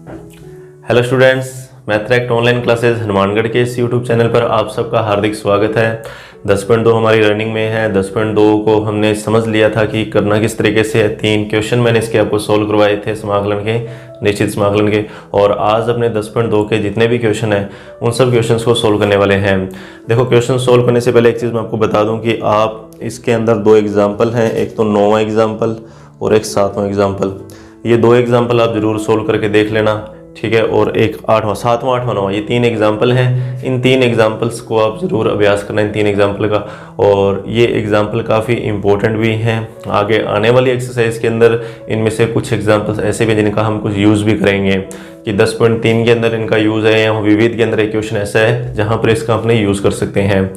Hello students, मैथ्रैक्ट online classes Hanumangarh के इस यूट्यूब चैनल पर आप सबका हार्दिक स्वागत है। 10.2 हमारी रनिंग में है। 10.2 को हमने समझ लिया था कि करना किस तरीके से है। 3 क्वेश्चन मैंने इसके आपको सोल्व करवाए थे समाकलन के, निश्चित समाकलन के, और आज अपने 10.2 के जितने भी क्वेश्चन हैं उन सब क्वेश्चंस को सोल्व करने वाले हैं। देखो, क्वेश्चन सोल्व करने से पहले एक चीज़ मैं आपको बता दूँ कि आप इसके अंदर 2 एग्जाम्पल हैं, एक तो 9वां एग्जाम्पल और एक 7वां एग्जाम्पल। ये 2 एग्जाम्पल आप ज़रूर सोल्व करके देख लेना, ठीक है। और एक 8वां, 7वां, 8वां, 9वां, ये 3 एग्जाम्पल हैं। इन 3 एग्जाम्पल्स को आप ज़रूर अभ्यास करना, इन 3 एग्जाम्पल का। और ये एग्जाम्पल काफ़ी इंपॉर्टेंट भी हैं आगे आने वाली एक्सरसाइज के अंदर। इनमें से कुछ एग्जाम्पल्स ऐसे भी जिनका हम कुछ यूज़ भी करेंगे कि 10.3 के अंदर इनका यूज़ है, या विविध के अंदर एक क्वेश्चन ऐसा है जहाँ पर इसका अपने यूज़ कर सकते हैं।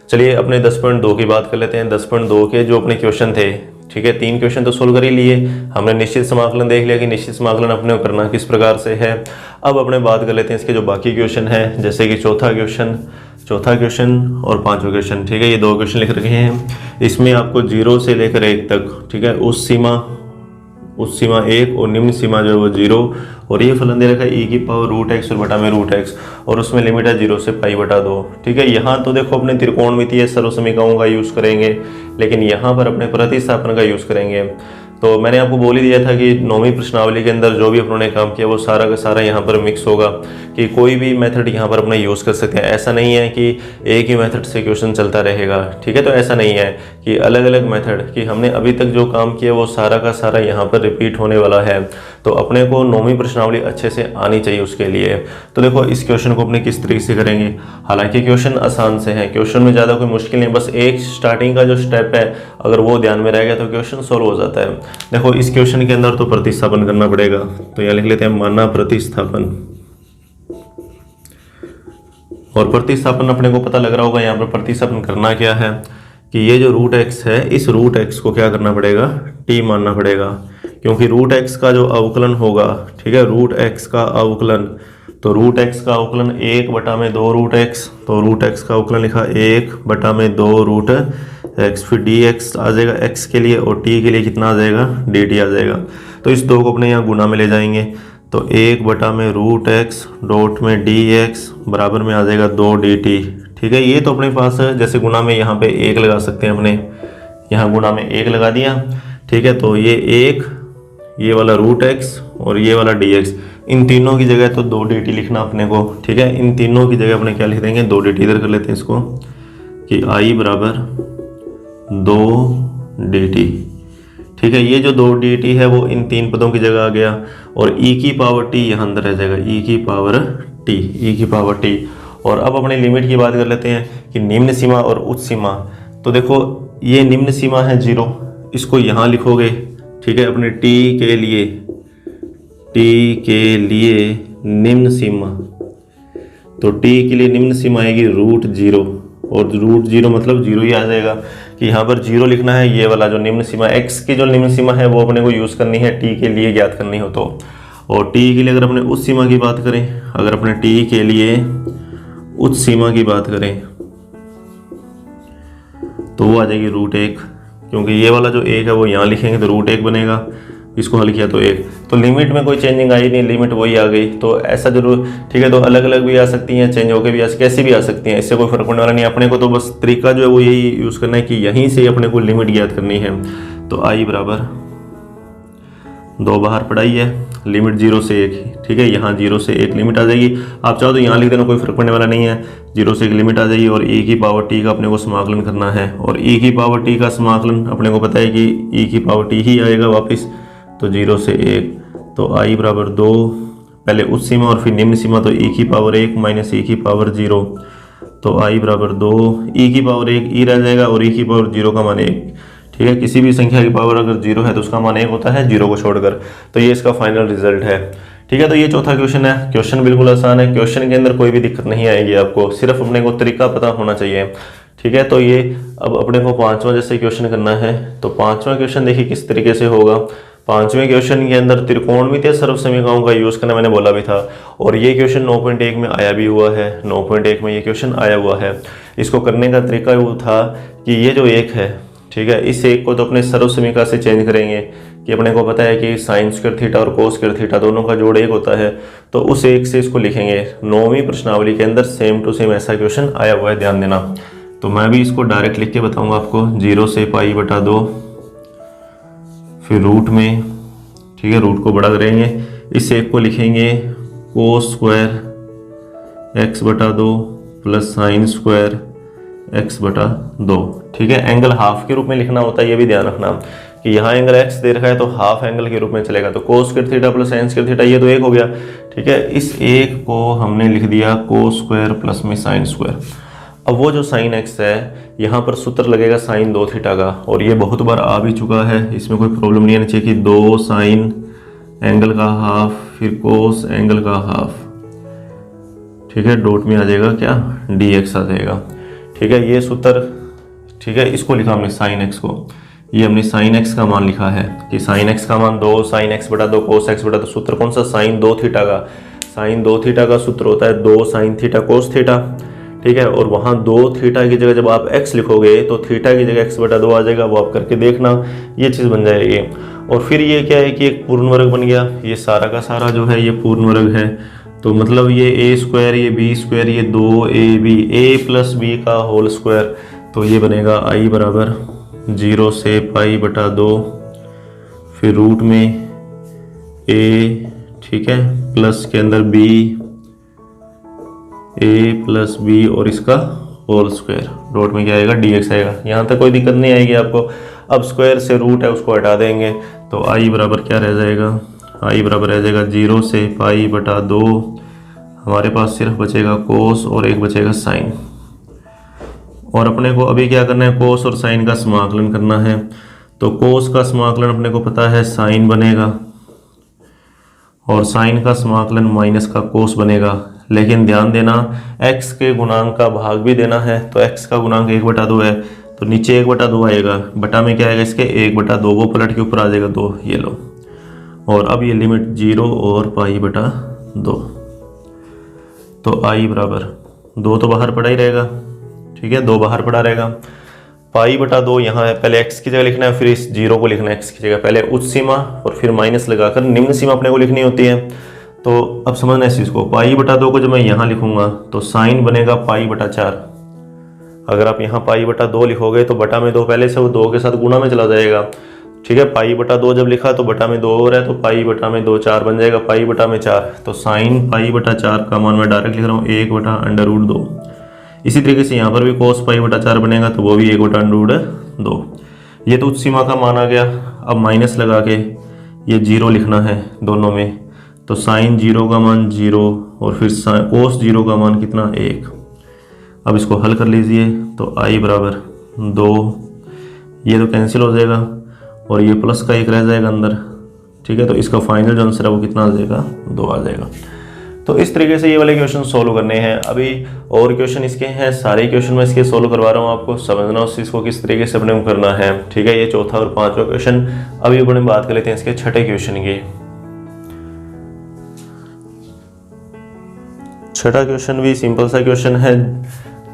चलिए अपने 10.2 की बात कर लेते हैं। 10.2 के जो अपने क्वेश्चन थे, ठीक है, 3 क्वेश्चन तो सोल्व कर ही लिए। हमने निश्चित समाकलन देख लिया कि निश्चित समाकलन अपने को करना किस प्रकार से है। अब अपने बात कर लेते हैं इसके जो बाकी क्वेश्चन है, जैसे कि चौथा क्वेश्चन और 5वां क्वेश्चन, ठीक है। ये 2 क्वेश्चन लिख रखे हैं। इसमें आपको 0 से लेकर 1 तक, ठीक है, उस सीमा 1 और निम्न सीमा जो है वो 0, और ये फलन दे रखा है e⁻√x और बटा में √x, और उसमें लिमिट है 0 से π/2, ठीक है। यहाँ तो देखो अपने त्रिकोणमितीय सर्वसमीकरणों का यूज़ करेंगे, लेकिन यहाँ पर अपने प्रतिस्थापन का यूज़ करेंगे। तो मैंने आपको बोल ही दिया था कि 9वीं प्रश्नावली के अंदर जो भी उन्होंने काम किया वो सारा का सारा यहाँ पर मिक्स होगा, कि कोई भी मेथड यहाँ पर अपना यूज़ कर सकते हैं। ऐसा नहीं है कि एक ही मेथड से क्वेश्चन चलता रहेगा, ठीक है। तो ऐसा नहीं है कि अलग अलग मेथड, कि हमने अभी तक जो काम किया वो सारा का सारा यहाँ पर रिपीट होने वाला है। तो अपने को 9वीं प्रश्नावली अच्छे से आनी चाहिए उसके लिए। तो देखो इस क्वेश्चन को अपने किस तरीके से करेंगे। हालांकि क्वेश्चन आसान से है, क्वेश्चन में ज़्यादा कोई मुश्किल नहीं, बस एक स्टार्टिंग का जो स्टेप है अगर वो ध्यान में रह गया तो क्वेश्चन सोल्व हो जाता है। देखो इस क्वेश्चन के अंदर तो प्रतिस्थापन करना पड़ेगा, तो यहाँ लिख लेते हैं माना प्रतिस्थापन। और प्रतिस्थापन अपने को पता लग रहा होगा यहाँ पर प्रतिस्थापन करना क्या है, कि ये जो √x है, इस √x को क्या करना पड़ेगा, t मानना पड़ेगा, क्योंकि √x का जो अवकलन होगा, ठीक है, √x का अवकलन, तो √x का अवकलन 1/2√x, तो √x का अवकलन लिखा 1/2√x, फिर dx आ जाएगा x के लिए, और t के लिए कितना आ जाएगा, dt आ जाएगा। तो इस 2 को अपने यहाँ गुना में ले जाएंगे, तो 1/√x डॉट में dx बराबर में आ जाएगा 2 dt, ठीक है। ये तो अपने पास है, जैसे गुना में यहाँ पे 1 लगा सकते हैं अपने, यहाँ गुना में 1 लगा दिया, ठीक है। तो ये 1, ये वाला √x और ये वाला dx, इन तीनों की जगह तो 2 dt लिखना अपने को, ठीक है। इन तीनों की जगह अपने क्या लिख देंगे, 2 dt। इधर कर लेते हैं इसको कि i बराबर 2 dt, ठीक है। ये जो 2 dt है वो इन 3 पदों की जगह आ गया, और e⁻t यहाँ अंदर रह जाएगा, e⁻t। और अब अपने लिमिट की बात कर लेते हैं कि निम्न सीमा और उच्च सीमा। तो देखो ये निम्न सीमा है 0, इसको यहाँ लिखोगे, ठीक है, अपने t के लिए निम्न सीमा, तो t के लिए निम्न सीमा आएगी √0, और √0 मतलब 0 ही आ जाएगा, कि यहाँ पर 0 लिखना है। ये वाला जो निम्न सीमा x की जो निम्न सीमा है वो अपने को यूज़ करनी है t के लिए ज्ञात करनी हो तो। और t के लिए अगर अपने उच्च सीमा की बात करें, अगर अपने t के लिए उच्च सीमा की बात करें तो वो आ जाएगी √1, क्योंकि ये वाला जो 1 है वो यहाँ लिखेंगे तो √1 बनेगा, इसको हल किया तो 1। तो लिमिट में कोई चेंजिंग आई नहीं, लिमिट वही आ गई। तो ऐसा जरूर, ठीक है, तो अलग अलग भी आ सकती हैं, चेंज होकर भी कैसी भी आ सकती हैं, इससे कोई फर्क पड़ने वाला नहीं। अपने को तो बस तरीका जो है वो यही यूज़ करना है कि यहीं से अपने को लिमिट ज्ञात करनी है। तो i बराबर 2 बाहर पढ़ाई है, लिमिट 0 से 1, ठीक है, यहाँ 0 से 1 लिमिट आ जाएगी। आप चाहो तो यहाँ लिख देना, कोई फर्क पड़ने वाला नहीं है, 0 से 1 लिमिट आ जाएगी। और e⁻t का अपने को समाकलन करना है, और e⁻t का समाकलन अपने को पता है कि e⁻t ही आएगा वापस, तो 0 से 1, तो i बराबर 2, पहले उच्च सीमा और फिर निम्न सीमा, तो e⁻1 माइनस e⁻0, तो i बराबर 2, e⁻1 e रह जाएगा, और e⁻0 का मान 1, ठीक है। किसी भी संख्या की पावर अगर 0 है तो उसका मान 1 होता है, 0 को छोड़कर। तो ये इसका फाइनल रिजल्ट है, ठीक है। तो ये चौथा क्वेश्चन है। क्वेश्चन बिल्कुल आसान है, क्वेश्चन के अंदर कोई भी दिक्कत नहीं आएगी आपको, सिर्फ अपने को तरीका पता होना चाहिए, ठीक है। तो ये अब अपने को 5वां जैसे क्वेश्चन करना है। तो 5वां क्वेश्चन देखिए किस तरीके से होगा। 5वें क्वेश्चन के अंदर त्रिकोणमितीय सर्वसमीकरणों का यूज़ करना मैंने बोला भी था, और ये क्वेश्चन 9.1 में आया भी हुआ है, 9.1 में ये क्वेश्चन आया हुआ है। इसको करने का तरीका वो था कि ये जो 1 है, ठीक है, इस 1 को तो अपने सर्वसमीकरण से चेंज करेंगे कि अपने को पता है कि साइन स्क्वायर थीटा और कोस स्क्वायर थीटा दोनों का जोड़ एक होता है, तो उस एक से इसको लिखेंगे। 9वीं प्रश्नावली के अंदर सेम टू सेम ऐसा क्वेश्चन आया हुआ है, ध्यान देना। तो मैं भी इसको डायरेक्ट लिख के बताऊंगा आपको, 0 से पाई बटा 2, फिर रूट में, ठीक है, रूट को बड़ा करेंगे, इस एक को लिखेंगे कोस स्क्वायर एक्स बटा 2 प्लस साइन स्क्वायर एक्स बटा 2, ठीक है। एंगल हाफ के रूप में लिखना होता है, ये भी ध्यान रखना कि यहाँ एंगल एक्स दे रखा है तो हाफ एंगल के रूप में चलेगा। तो cos square theta plus sine square theta, ये तो एक हो गया, ठीक है। इस एक को हमने लिख दिया कोस स्क्वायर प्लस में साइन स्क्वायर। अब वो जो साइन एक्स है, यहाँ पर सूत्र लगेगा साइन 2 थीटा का, और ये बहुत बार आ भी चुका है, इसमें कोई प्रॉब्लम नहीं आनी चाहिए कि 2 साइन एंगल का हाफ फिर कोस एंगल का हाफ, ठीक है, डॉट में आ जाएगा क्या, dx आ जाएगा, ठीक है। ये सूत्र, ठीक है, इसको लिखा हमने साइन एक्स को, ये हमने साइन एक्स का मान लिखा है कि साइन एक्स का मान 2 साइन एक्स बटा 2 कोस एक्स बटा 2। सूत्र कौन सा, साइन 2 थीटा का। साइन 2 थीटा का सूत्र होता है 2 साइन थीटा कोस थीटा, ठीक है। और वहाँ 2 थीटा की जगह जब आप x लिखोगे तो थीटा की जगह x बटा 2 आ जाएगा, वो आप करके देखना, ये चीज़ बन जाएगी। और फिर ये क्या है कि एक पूर्ण वर्ग बन गया, ये सारा का सारा जो है ये पूर्ण वर्ग है, तो मतलब ये a स्क्वायर, ये b स्क्वायर, ये 2ab, a प्लस b का होल स्क्वायर, तो ये बनेगा i बराबर 0 से पाई बटा 2, फिर रूट में a, ठीक है, प्लस के अंदर b, a प्लस b और इसका होल स्क्वायर, डॉट में क्या आएगा, dx आएगा। यहाँ तक कोई दिक्कत नहीं आएगी आपको। अब स्क्वायर से रूट है उसको हटा देंगे, तो i बराबर क्या रह जाएगा, i बराबर रह जाएगा 0 से पाई बटा 2, हमारे पास सिर्फ बचेगा कोस और एक बचेगा साइन। और अपने को अभी क्या करना है, कोस और साइन का समाकलन करना है। तो कोस का समाकलन अपने को पता है साइन बनेगा, और साइन का समाकलन माइनस का कोस बनेगा। लेकिन ध्यान देना, x के गुणांक का भाग भी देना है, तो x का गुणांक 1 बटा 2 है, तो नीचे 1 बटा 2 आएगा, बटा में क्या आएगा इसके 1 बटा 2, वो पलट के ऊपर आ जाएगा 2, ये लो। और अब ये लिमिट 0 और पाई बटा 2, तो i बराबर 2 तो बाहर पड़ा ही रहेगा, ठीक है, 2 बाहर पड़ा रहेगा। पाई बटा 2 यहाँ है, पहले x की जगह लिखना है, फिर इस 0 को लिखना है x की जगह, पहले उच्च सीमा और फिर माइनस लगाकर निम्न सीमा अपने को लिखनी होती है। तो अब समझना इस चीज़ को, पाई बटा 2 को जब मैं यहाँ लिखूंगा तो साइन बनेगा पाई बटा 4। अगर आप यहाँ पाई बटा 2 लिखोगे तो बटा में 2 पहले से वो 2 के साथ गुणा में चला जाएगा, ठीक है। पाई बटा 2 जब लिखा तो बटा में 2 और है, तो पाई बटा में 2 4 बन जाएगा, पाई बटा में 4, तो साइन पाई बटा 4 का मान मैं डायरेक्ट लिख रहा हूँ 1 बटा अंडर रूट 2। इसी तरीके से यहाँ पर भी कोस पाई बटा 4 बनेगा, तो वो भी 1 बटा अंडर रूट 2। ये तो उच्च सीमा का मान आ गया। अब माइनस लगा के ये 0 लिखना है दोनों में, तो साइन 0 का मान 0 और फिर कोस 0 का मान कितना, 1। अब इसको हल कर लीजिए, तो i बराबर 2, ये तो कैंसिल हो जाएगा और ये प्लस का 1 रह जाएगा अंदर, ठीक है। तो इसका फाइनल जो आंसर है वो कितना आ जाएगा, 2 आ जाएगा। तो इस तरीके से ये वाले क्वेश्चन सोल्व करने हैं। अभी और क्वेश्चन इसके हैं, सारे क्वेश्चन मैं इसके सोल्व करवा रहा हूँ, आपको समझना उस चीज़ को किस तरीके से अपने को करना है, ठीक है। ये चौथा और पांचवा क्वेश्चन। अभी अपने बात कर लेते हैं इसके छठे क्वेश्चन की। छठा क्वेश्चन भी सिंपल सा क्वेश्चन है,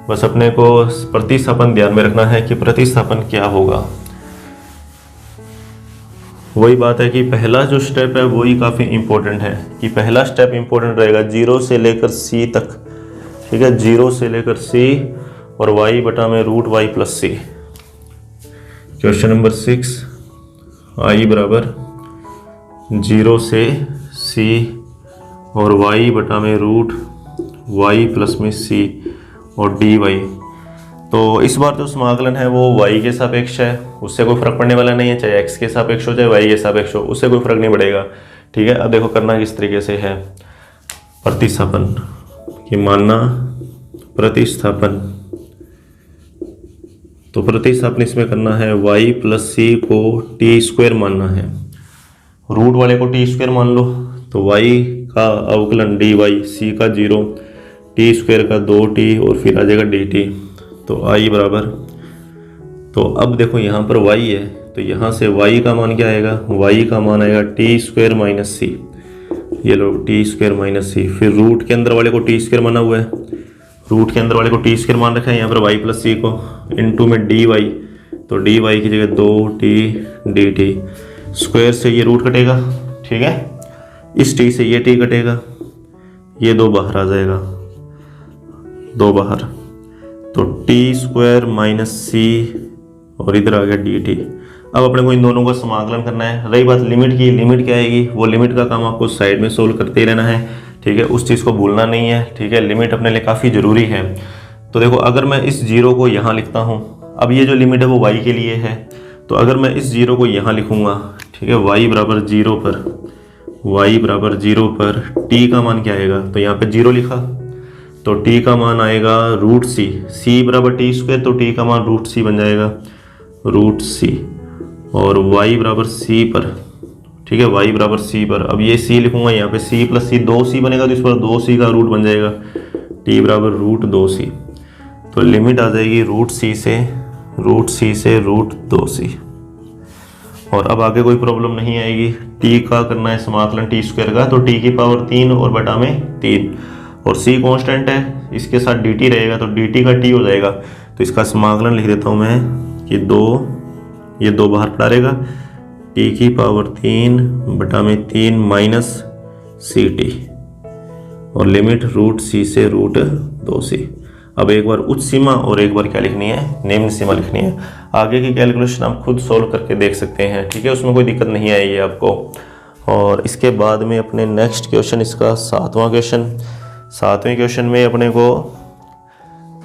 बस अपने को प्रतिस्थापन ध्यान में रखना है कि प्रतिस्थापन क्या होगा। वही बात है कि पहला जो स्टेप है वही काफ़ी इंपॉर्टेंट है, कि पहला स्टेप इंपॉर्टेंट रहेगा 0 से लेकर c तक, ठीक है, 0 से लेकर c और y बटा में root y plus c। Question number 6, i बराबर 0 से c और y बटा में रूट y प्लस में c और dy। तो इस बार जो समाकलन है वो y के सापेक्ष है, उससे कोई फर्क पड़ने वाला नहीं है, चाहे x के सापेक्ष हो चाहे y के सापेक्ष हो, उससे कोई फर्क नहीं पड़ेगा, ठीक है। अब देखो करना किस तरीके से है, प्रतिस्थापन कि मानना प्रतिस्थापन। तो प्रतिस्थापन इसमें करना है, y प्लस c को टी स्क्वायर मानना है, रूट वाले को टी स्क्वायर मान लो, तो y का अवकलन dy, c का 0, टी स्क्वायर का 2t और फिर आ जाएगा dt। तो i बराबर, तो अब देखो यहाँ पर y है, तो यहाँ से y का मान क्या आएगा, y का मान आएगा टी स्क्वायर माइनस सी, ये लो टी स्क्वायर माइनस सी। फिर रूट के अंदर वाले को टी स्क्वायर माना हुआ है, रूट के अंदर वाले को टी स्क्वायर मान रखा है यहाँ पर y प्लस सी को, इनटू में dy, तो dy की जगह 2t dt। स्क्वायर से ये रूट कटेगा, ठीक है, इस टी से ये टी कटेगा, ये 2 बाहर आ जाएगा, 2 बाहर, तो टी स्क्वायर माइनस सी और इधर आ गया डी टी। अब अपने को इन दोनों का समाकलन करना है। रही बात लिमिट की, लिमिट क्या आएगी, वो लिमिट का काम आपको साइड में सोल्व करते ही रहना है, ठीक है, उस चीज़ को भूलना नहीं है, ठीक है। लिमिट अपने लिए काफ़ी ज़रूरी है। तो देखो अगर मैं इस जीरो को यहाँ लिखता हूँ, अब ये जो लिमिट है वो y के लिए है, तो अगर मैं इस जीरो को यहाँ लिखूँगा, ठीक है, y बराबर जीरो पर, y बराबर जीरो पर t का मान क्या आएगा, तो यहाँ पे जीरो लिखा, तो t का मान आएगा रूट सी, सी बराबर टी स्क्वायर, तो t का मान रूट सी बन जाएगा, रूट सी, और y बराबर सी पर, ठीक है, y बराबर सी पर, अब ये c लिखूंगा यहाँ पे, c प्लस सी 2c बनेगा, तो इस पर 2c का रूट बन जाएगा, t बराबर रूट 2c, तो लिमिट आ जाएगी रूट सी से रूट 2c। और अब आगे कोई प्रॉब्लम नहीं आएगी। t का करना है समाकलन टी स्क्वायर का, तो t की पावर 3 और बटा में 3, और c कांस्टेंट है, इसके साथ dt रहेगा, तो dt का t हो जाएगा, तो इसका समाकलन लिख देता हूँ मैं कि 2, ये 2 बाहर पड़ा रहेगा, t की पावर 3 बटा में 3 माइनस सी टी, और लिमिट रूट सी से रूट 2c। अब एक बार उच्च सीमा और एक बार क्या लिखनी है, निम्न सीमा लिखनी है। आगे की कैलकुलेशन आप खुद सोल्व करके देख सकते हैं, ठीक है, उसमें कोई दिक्कत नहीं आएगी आपको। और इसके बाद में अपने नेक्स्ट क्वेश्चन, इसका 7वां क्वेश्चन। 7वें क्वेश्चन में अपने को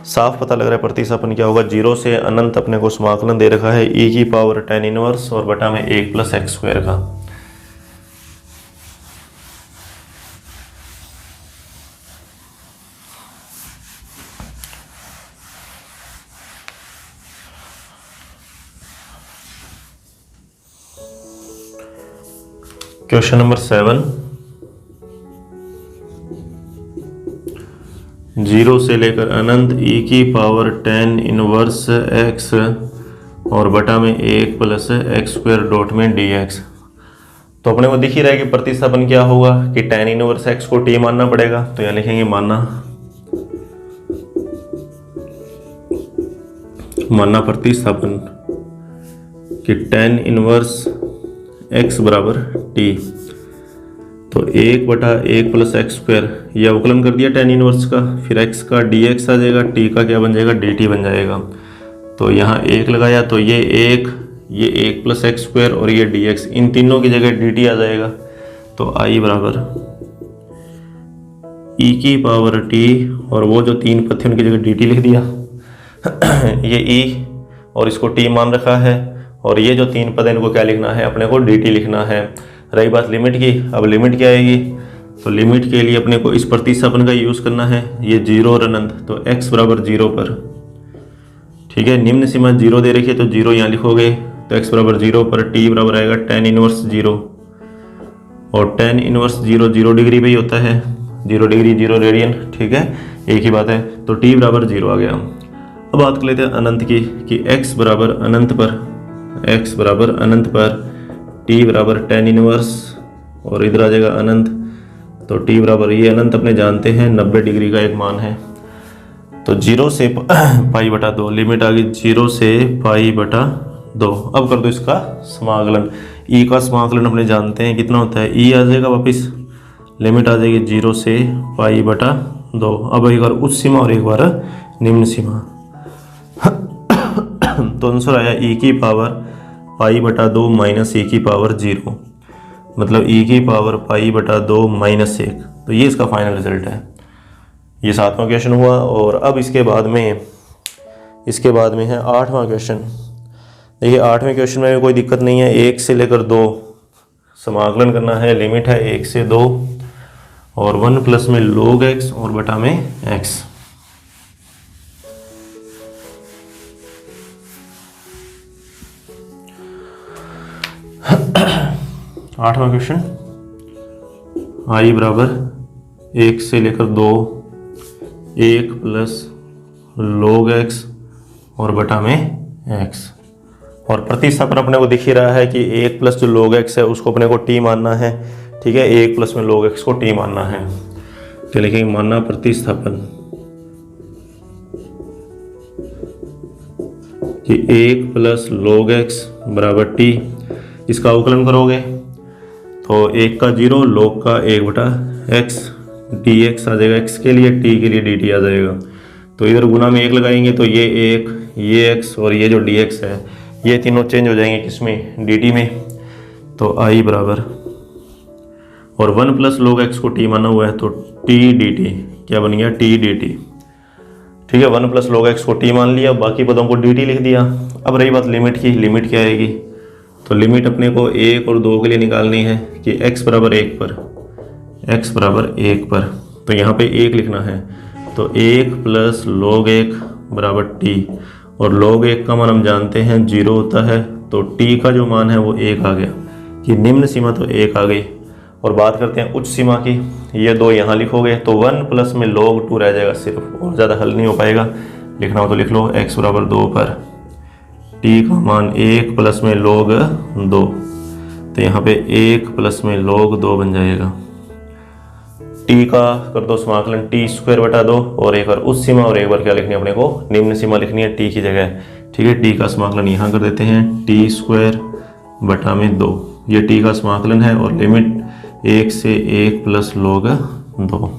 साफ पता लग रहा है प्रतिस्थापन क्या होगा। 0 से अनंत अपने को समाकलन दे रखा है e की पावर tan इनवर्स और बटा में 1 प्लस एक्स स्क्वायर का। क्वेश्चन नंबर 7, 0 से लेकर अनंत e की पावर tan इनवर्स x और बटा में 1 प्लस एक्स स्क्वायर डॉट में dx। तो अपने को दिख ही रहा है कि प्रतिस्थापन क्या होगा कि tan इनवर्स x को t मानना पड़ेगा, तो यहाँ लिखेंगे मानना प्रतिस्थापन कि tan इनवर्स x बराबर t, तो 1 बटा 1 प्लस एक्स स्क्वायर, ये अवकलन कर दिया tan इनवर्स का, फिर x का dx आ जाएगा, t का क्या बन जाएगा, dt बन जाएगा। तो यहाँ 1 लगाया, तो ये 1 प्लस एक्स स्क्वायर और ये dx, इन तीनों की जगह dt आ जाएगा, तो i बराबर e की पावर t, और वो जो 3 पद थे उनकी जगह dt लिख दिया ये e और इसको t मान रखा है, और ये जो 3 पद है इनको क्या लिखना है, अपने को dt लिखना है। रही बात लिमिट की, अब लिमिट क्या आएगी, तो लिमिट के लिए अपने को इस प्रतिस्थापन का यूज़ करना है, ये 0 और अनंत, तो x बराबर 0 पर, ठीक है, निम्न सीमा 0 दे रखी है, तो 0 यहाँ लिखोगे, तो x बराबर 0 पर t बराबर आएगा tan इनवर्स 0, और tan इनवर्स 0 डिग्री पे ही होता है, 0 डिग्री 0 रेडियन, ठीक है, एक ही बात है, तो t बराबर 0 आ गया। अब बात कर लेते हैं अनंत की, कि x बराबर अनंत पर t बराबर tan इनवर्स, और इधर आ जाएगा अनंत, तो t बराबर, ये अनंत अपने जानते हैं 90 डिग्री का एक मान है, तो 0 से पाई बटा 2, लिमिट आ गई 0 से पाई बटा 2। अब कर दो इसका समाकलन, e का समाकलन अपने जानते हैं कितना होता है, e आ जाएगा वापस, लिमिट आ जाएगी 0 से पाई बटा 2। अब एक बार उच्च सीमा और एक बार निम्न सीमा तो आंसर आया e की पावर पाई बटा 2 माइनस e की पावर 0, मतलब e की पावर पाई बटा 2 माइनस 1। तो ये इसका फाइनल रिजल्ट है। ये 7वां क्वेश्चन हुआ। और अब इसके बाद में है 8वां क्वेश्चन। देखिए 8वें क्वेश्चन में भी कोई दिक्कत नहीं है, 1 से लेकर 2 समाकलन करना है, लिमिट है 1 से 2 और 1 प्लस में log x और बटा में x। आठवां क्वेश्चन, i बराबर 1 से लेकर 2, 1 प्लस log x और बटा में x। और प्रतिस्थापन अपने को दिख ही रहा है कि 1 प्लस जो log x है उसको अपने को t मानना है, ठीक है, 1 प्लस में log x को t मानना है। तो लिखेंगे मानना प्रतिस्थापन कि 1 प्लस log x बराबर t। इसका अवकलन करोगे तो 1 का 0 log का 1/x dx आ जाएगा x के लिए, t के लिए dt आ जाएगा। तो इधर गुना में 1 लगाएंगे तो ये 1, ये x और ये जो dx है ये तीनों चेंज हो जाएंगे किसमें, dt में। तो i बराबर, और 1 + log x को t माना हुआ है तो t dt क्या बन गया, t dt। ठीक है, 1 + log x को t मान लिया, बाकी पदों को dt लिख दिया। अब रही बात लिमिट की, लिमिट क्या आएगी, तो लिमिट अपने को 1 और 2 के लिए निकालनी है कि x बराबर 1 पर, x बराबर 1 पर, तो यहाँ पे 1 लिखना है। तो 1 + log 1 बराबर t, और log 1 का मान हम जानते हैं 0 होता है, तो t का जो मान है वो 1 आ गया, कि निम्न सीमा तो 1 आ गई। और बात करते हैं उच्च सीमा की, ये 2 यहाँ लिखोगे तो 1 प्लस में log 2 रह जाएगा सिर्फ, और ज़्यादा हल नहीं हो पाएगा। लिखना हो तो लिख लो x बराबर 2 पर t का मान 1 प्लस में log 2, तो यहाँ पे 1 प्लस में log 2 बन जाएगा। t का कर दो समाकलन t²/2, और एक बार उच्च सीमा और एक बार क्या लिखनी है अपने को, निम्न सीमा लिखनी है t की जगह। ठीक है, t का समाकलन यहाँ कर देते हैं t²/2, ये t का समाकलन है, और लिमिट 1 से 1 + log 2।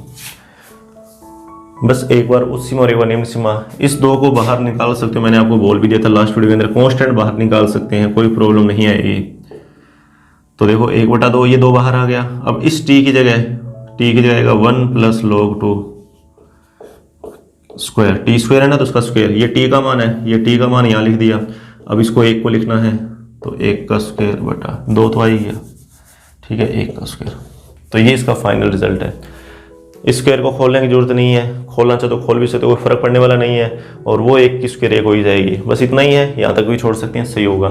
बस एक बार उच्च सीमा और एक बार निम्न सीमा, इस 2 को बाहर निकाल सकते हो, मैंने आपको बोल भी दिया था लास्ट वीडियो के अंदर, कांस्टेंट बाहर निकाल सकते हैं, कोई प्रॉब्लम नहीं आएगी। तो देखो 1/2 ये 2 बाहर आ गया। अब इस t की जगह आएगा 1 + log 2 स्क्वायर, t² है ना तो उसका स्क्वायर, ये t का मान है, ये t का मान यहाँ लिख दिया। अब इसको 1 को लिखना है तो 1 का स्क्वायर बटा 2 तो आ ही गया। ठीक है, 1 का स्क्वायर, तो ये इसका फाइनल रिजल्ट है। इस स्क्वायर को खोलने की जरूरत नहीं है, खोलना चाहे तो खोल भी सकते हो, कोई फर्क पड़ने वाला नहीं है, और वो 1 की स्क्वायर 1 हो ही जाएगी, बस इतना ही है, यहाँ तक भी छोड़ सकते हैं, सही होगा।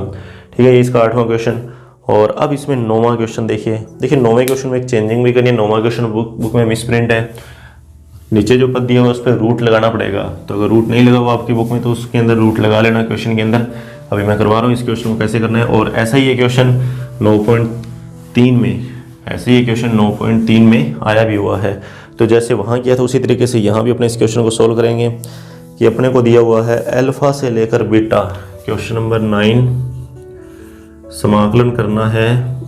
ठीक है, ये इसका 8वां क्वेश्चन। और अब इसमें 9वां क्वेश्चन देखिए 9वें क्वेश्चन में एक चेंजिंग भी करनी है। 9वां क्वेश्चन बुक में मिसप्रिंट है, नीचे जो पद दिया हुआ उस पर रूट लगाना पड़ेगा, तो अगर रूट नहीं लगा हुआ आपकी बुक में तो उसके अंदर रूट लगा लेना क्वेश्चन के अंदर। अभी मैं करवा रहा हूँ इस क्वेश्चन को कैसे करना है। और ऐसा ही ये क्वेश्चन 9.3 में, ऐसे ही क्वेश्चन 9.3 में आया भी हुआ है। तो जैसे वहाँ किया था उसी तरीके से यहाँ भी अपने इस क्वेश्चन को सॉल्व करेंगे, कि अपने को दिया हुआ है अल्फा से लेकर बीटा, क्वेश्चन नंबर 9, समाकलन करना है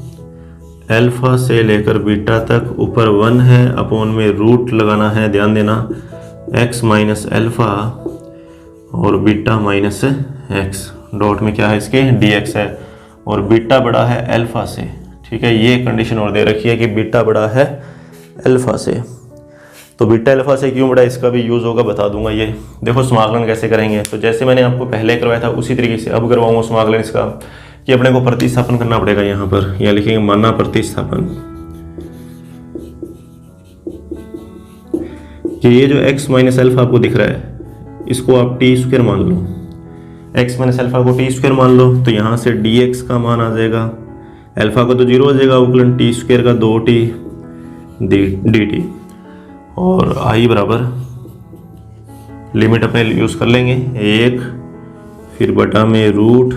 अल्फा से लेकर बीटा तक, ऊपर 1 है, अपॉन में रूट लगाना है, ध्यान देना, x माइनस अल्फा और बीटा माइनस x, डॉट में क्या है इसके dx है, और बीटा बड़ा है अल्फा से। ठीक है, ये कंडीशन और दे रखी है कि बीटा बड़ा है अल्फा से। तो बीटा अल्फा से क्यों बड़ा, इसका भी यूज़ होगा, बता दूंगा। ये देखो समाकलन कैसे करेंगे, तो जैसे मैंने आपको पहले करवाया था उसी तरीके से अब करवाऊंगा समाकलन इसका, कि अपने को प्रतिस्थापन करना पड़ेगा। यहाँ पर यहाँ लिखेंगे माना प्रतिस्थापन, कि ये जो x माइनस अल्फा आपको दिख रहा है इसको आप t² मान लो, x माइनस अल्फा को t² मान लो, तो यहाँ से dx का मान आ जाएगा, अल्फा का तो 0 हो जाएगा, अवकलन t² का 2t dt, और i बराबर लिमिट अपने यूज़ कर लेंगे 1, फिर बटा में रूट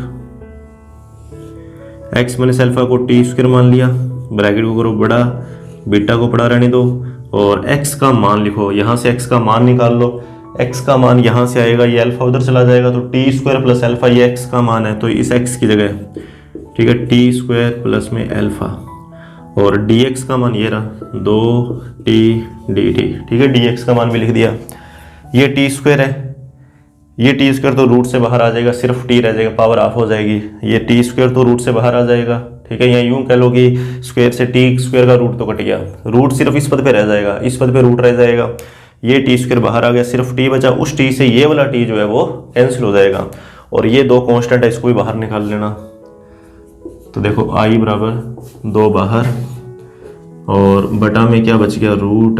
x माइनस अल्फा को t² मान लिया, ब्रैकेट को करो बड़ा, बीटा को बड़ा रहने दो, और x का मान लिखो, यहाँ से x का मान निकाल लो, x का मान यहाँ से आएगा, ये अल्फा उधर चला जाएगा, तो t² प्लस अल्फा ये x का मान है, तो इस x की जगह, ठीक है, t² प्लस में अल्फा, और dx का मान ये रहा 2t dt। ठीक है, dx का मान भी लिख दिया, ये t² है, ये t² तो रूट से बाहर आ जाएगा, सिर्फ t रह जाएगा, पावर ऑफ हो जाएगी, ये t² तो रूट से बाहर आ जाएगा। ठीक है, या यूं कह लो कि स्क्वायर से t² का रूट तो कट गया, रूट सिर्फ इस पद पे रह जाएगा, इस पद पे रूट रह जाएगा, ये t² बाहर आ गया, सिर्फ t बचा, उस t से ये वाला t जो है वो कैंसिल हो जाएगा, और ये 2 कांस्टेंट है, इसको भी बाहर निकाल लेना। तो देखो i बराबर 2 बाहर, और बटा में क्या बच गया, रूट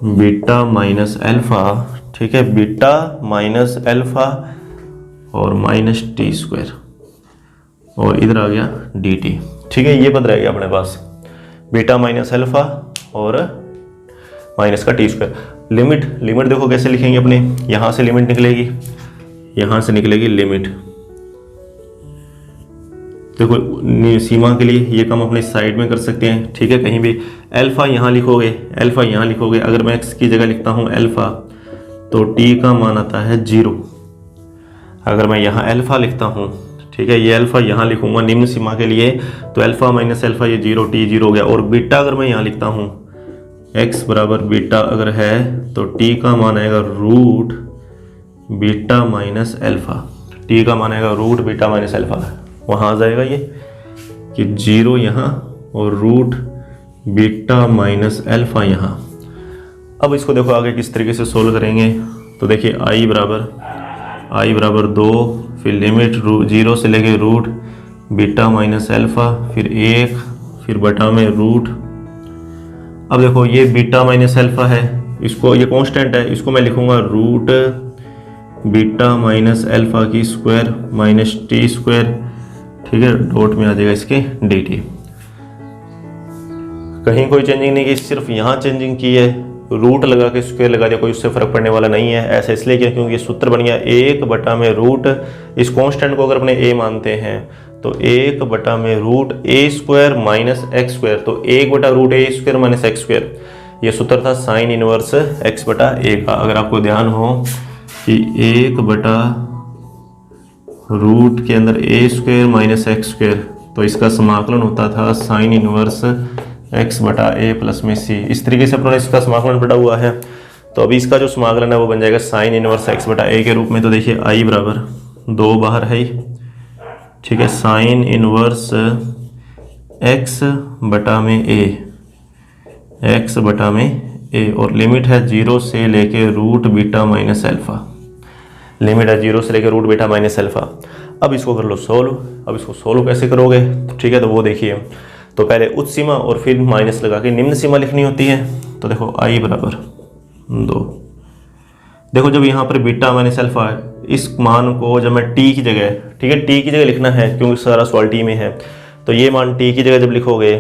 बीटा माइनस अल्फा। ठीक है, बीटा माइनस अल्फा और माइनस t², और इधर आ गया dt। ठीक है, ये पद रह गया अपने पास, बीटा माइनस अल्फा और माइनस का t²। लिमिट देखो कैसे लिखेंगे अपने, यहाँ से लिमिट निकलेगी, यहाँ से निकलेगी लिमिट, देखो सीमा के लिए ये काम अपने साइड में कर सकते हैं। ठीक है, कहीं भी अल्फा यहाँ लिखोगे, अल्फा यहाँ लिखोगे, अगर मैं x की जगह लिखता हूँ अल्फा तो t का मान आता है 0। अगर मैं यहाँ अल्फा लिखता हूँ, ठीक है। ये अल्फ़ा यहाँ लिखूंगा निम्न सीमा के लिए, तो अल्फ़ा माइनस अल्फ़ा ये 0 t 0 हो गया। और बीटा अगर मैं यहाँ लिखता हूँ x बराबर बीटा अगर है तो t का मान आएगा root beta minus alpha, t का मान आएगा रूट बीटा माइनस अल्फ़ा। वहाँ आ जाएगा ये कि 0 यहाँ और रूट बीटा माइनस अल्फ़ा यहाँ। अब इसको देखो आगे किस तरीके से सोल्व करेंगे। तो देखिए i बराबर 2, फिर लिमिट 0 से लेके रूट बीटा माइनस अल्फ़ा, फिर 1, फिर बटा में रूट। अब देखो ये बीटा माइनस अल्फ़ा है, इसको ये कांस्टेंट है, इसको मैं लिखूंगा रूट बीटा माइनस अल्फ़ा की स्क्वायर माइनस टी स्क्वायर, ठीक है, डॉट में आ जाएगा इसके dt। कहीं कोई चेंजिंग नहीं की, सिर्फ यहाँ चेंजिंग की है, रूट लगा के स्क्वायर लगा दिया, कोई उससे फर्क पड़ने वाला नहीं है। ऐसा इसलिए किया क्योंकि ये सूत्र बन गया 1 बटा में रूट, इस कांस्टेंट को अगर अपने a मानते हैं तो 1 बटा में root a square minus x square, तो 1 बटा root a square minus x square, ये सूत्र था साइन इनवर्स x बटा a का। अगर आपको ध्यान हो कि 1 बटा रूट के अंदर a square minus x square, तो इसका समाकलन होता था साइन इनवर्स x बटा a प्लस में c। इस तरीके से अपने इसका समाकलन पड़ा हुआ है। तो अभी इसका जो समाकलन है वो बन जाएगा साइन इनवर्स x बटा a के रूप में। तो देखिए i बराबर 2 बाहर है, ठीक है, साइन इनवर्स x बटा में a, और लिमिट है 0 से लेके root beta minus alpha, limit है 0 से लेके रूट बीटा माइनस अल्फ़ा। अब इसको कर लो सोल्व। अब इसको सोल्व कैसे करोगे, तो ठीक है, तो वो देखिए, तो पहले उच्च सीमा और फिर माइनस लगा के निम्न सीमा लिखनी होती है। तो देखो i बराबर 2, देखो जब यहाँ पर बीटा माइनस अल्फ़ा है, इस मान को जब मैं t की जगह, ठीक है, t की जगह लिखना है क्योंकि सारा सवाल t में है, तो ये मान t की जगह जब लिखोगे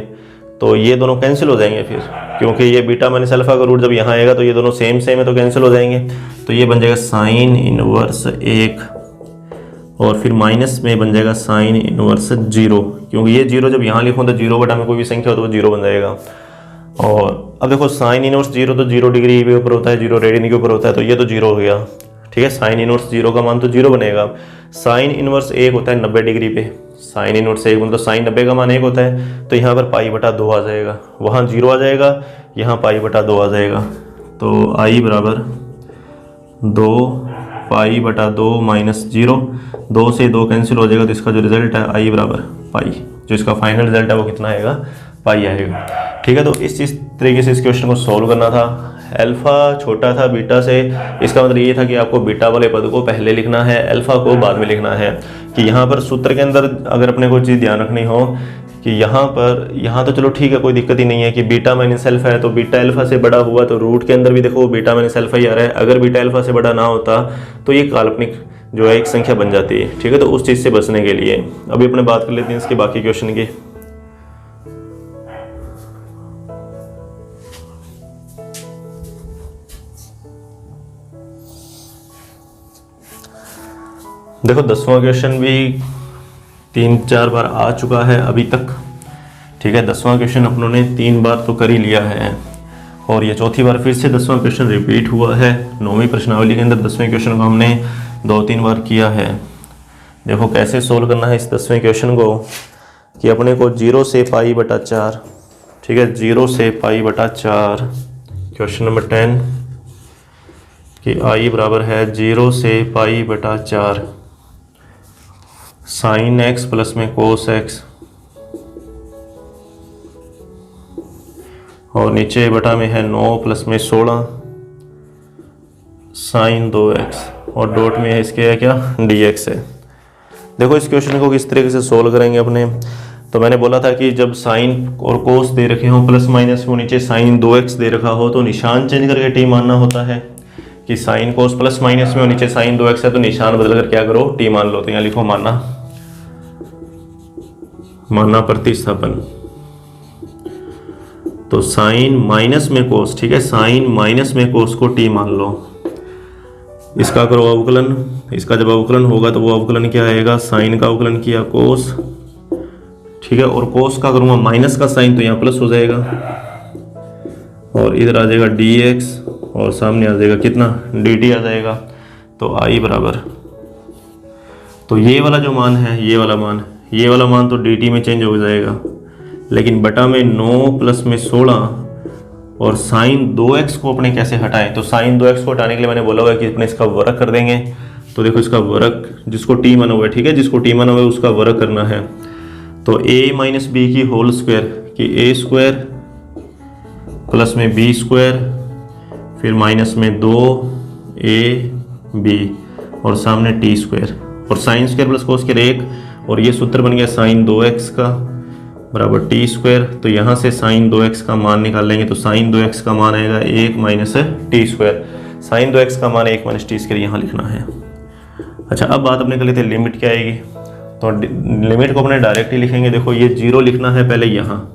तो ये दोनों कैंसिल हो जाएंगे फिर, क्योंकि ये बीटा माइनस अल्फ़ा का रूट जब यहाँ आएगा तो ये दोनों सेम है तो कैंसिल हो जाएंगे। तो ये बन जाएगा साइन इनवर्स 1 और फिर माइनस में बन जाएगा साइन इनवर्स 0, क्योंकि ये 0 जब यहाँ लिखूँ तो 0 बटा में कोई भी संख्या हो तो वो 0 बन जाएगा। और अब देखो साइन इनवर्स 0 तो 0 डिग्री के ऊपर होता है, 0 रेडियन के ऊपर होता है, तो ये तो 0 हो गया, ठीक है। साइन इनवर्स 0 का मान तो 0 बनेगा। साइन इनवर्स 1 होता है 90 डिग्री पे, साइन इनवर्स 1 मतलब साइन 90 का मान 1 होता है, तो यहाँ पर पाई बटा 2 आ जाएगा, वहाँ 0 आ जाएगा, यहाँ पाई बटा 2 आ जाएगा। तो i बराबर 2 पाई बटा 2 माइनस 0, 2 से 2 कैंसिल हो जाएगा, तो इसका जो रिजल्ट है i बराबर पाई, जो इसका फाइनल रिजल्ट है वो कितना आएगा, पाई आएगा, ठीक है। तो इस तरीके से इस क्वेश्चन को सॉल्व करना था। अल्फ़ा छोटा था बीटा से, इसका मतलब ये था कि आपको बीटा वाले पद को पहले लिखना है, अल्फ़ा को बाद में लिखना है। कि यहाँ पर सूत्र के अंदर अगर अपने को चीज़ ध्यान रखनी हो कि यहाँ तो चलो ठीक है, कोई दिक्कत ही नहीं है कि बीटा माइनस अल्फ़ा है, तो बीटा अल्फ़ा से बड़ा हुआ तो रूट के अंदर भी देखो बीटा माइनस अल्फ़ा ही आ रहा है। अगर बीटा अल्फ़ा से बड़ा ना होता तो ये काल्पनिक जो है एक संख्या बन जाती है, ठीक है। तो उस चीज़ से बचने के लिए अभी अपने बात कर लेते हैं इसके बाकी क्वेश्चन की। देखो 10वां क्वेश्चन भी 3-4 बार आ चुका है अभी तक, ठीक है। 10वां क्वेश्चन अपनों ने 3 बार तो कर ही लिया है और ये चौथी बार फिर से 10वां क्वेश्चन रिपीट हुआ है। 9वीं प्रश्नावली के अंदर 10वें क्वेश्चन को हमने 2-3 बार किया है। देखो कैसे सोल्व करना है इस 10वें क्वेश्चन को, कि अपने को 0 से पाई बटा 4, ठीक है, 0 से पाई बटा 4, क्वेश्चन नंबर 10 कि i बराबर है 0 से पाई बटा 4 साइन x प्लस में कोस x, और नीचे बटा में है 9 प्लस में 16 साइन 2x, और डॉट में है इसके है क्या, dx है। देखो इस क्वेश्चन को किस तरीके से सोल्व करेंगे अपने, तो मैंने बोला था कि जब साइन और कोस दे रखे हों प्लस माइनस में, नीचे साइन 2x दे रखा हो तो निशान चेंज करके t मानना होता है। कि साइन कोस प्लस माइनस में और नीचे साइन 2x है तो निशान बदल कर क्या करो, t मान लो। तो यहाँ लिखो माना प्रतिस्थापन। तो साइन माइनस में कोस, ठीक है, साइन माइनस में कोस को t मान लो। इसका करो अवकलन, इसका जब अवकलन होगा तो वो अवकलन क्या आएगा, साइन का अवकलन किया कोस, ठीक है, और कोस का करूँगा माइनस का साइन तो यहाँ प्लस हो जाएगा, और इधर आ जाएगा dx, और सामने आ जाएगा कितना, dt आ जाएगा। तो i बराबर तो ये वाला जो मान है, ये वाला मान तो dt में चेंज हो जाएगा, लेकिन बटा में 9 प्लस में 16 और साइन 2x को अपने कैसे हटाएं। तो साइन 2x को हटाने के लिए मैंने बोला हुआ है कि अपने इसका वर्ग कर देंगे। तो देखो इसका वर्ग, जिसको t माना हुआ है, ठीक है, जिसको t माना हुआ है उसका वर्ग करना है। तो a माइनस बी की होल स्क्वायर कि a स्क्वायर प्लस में b स्क्वायर फिर माइनस में 2ab और सामने t स्क्वायर और sine square plus cos square 1 और ये सूत्र बन गया साइन 2x का बराबर टी स्क्वायर। तो यहाँ से साइन 2x का मान निकाल लेंगे। तो साइन 2x का मान आएगा 1 minus T square. Sign 2x का मान 1 माइनस टी स्क्वायर यहाँ लिखना है। अच्छा, अब बात अपने कर लेते हैं लिमिट क्या आएगी। तो लिमिट को अपने डायरेक्ट ही लिखेंगे। देखो ये 0 लिखना है पहले यहाँ,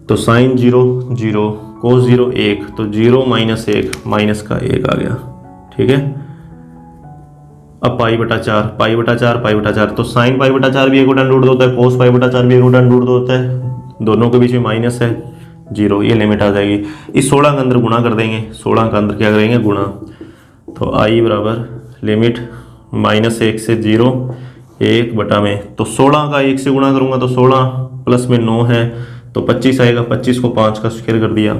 तो साइन 0 0 कोस 0 1, तो 0 माइनस 1 माइनस का 1 आ गया, ठीक है। अब पाई बटा 4 तो साइन पाई बटा 4 भी 1 रूट होता है, कोस पाई बटा 4 भी 1 रूट होता है, दोनों के बीच में माइनस है 0, ये लिमिट आ जाएगी। इस 16 के अंदर गुणा कर देंगे, 16 के अंदर क्या करेंगे गुणा। तो आई बराबर लिमिट -1 से 0 1 बटा में, तो 16 का 1 से गुणा करूंगा तो 16 प्लस में 9 है तो 25 आएगा, 25 को 5 का स्क्वायर कर दिया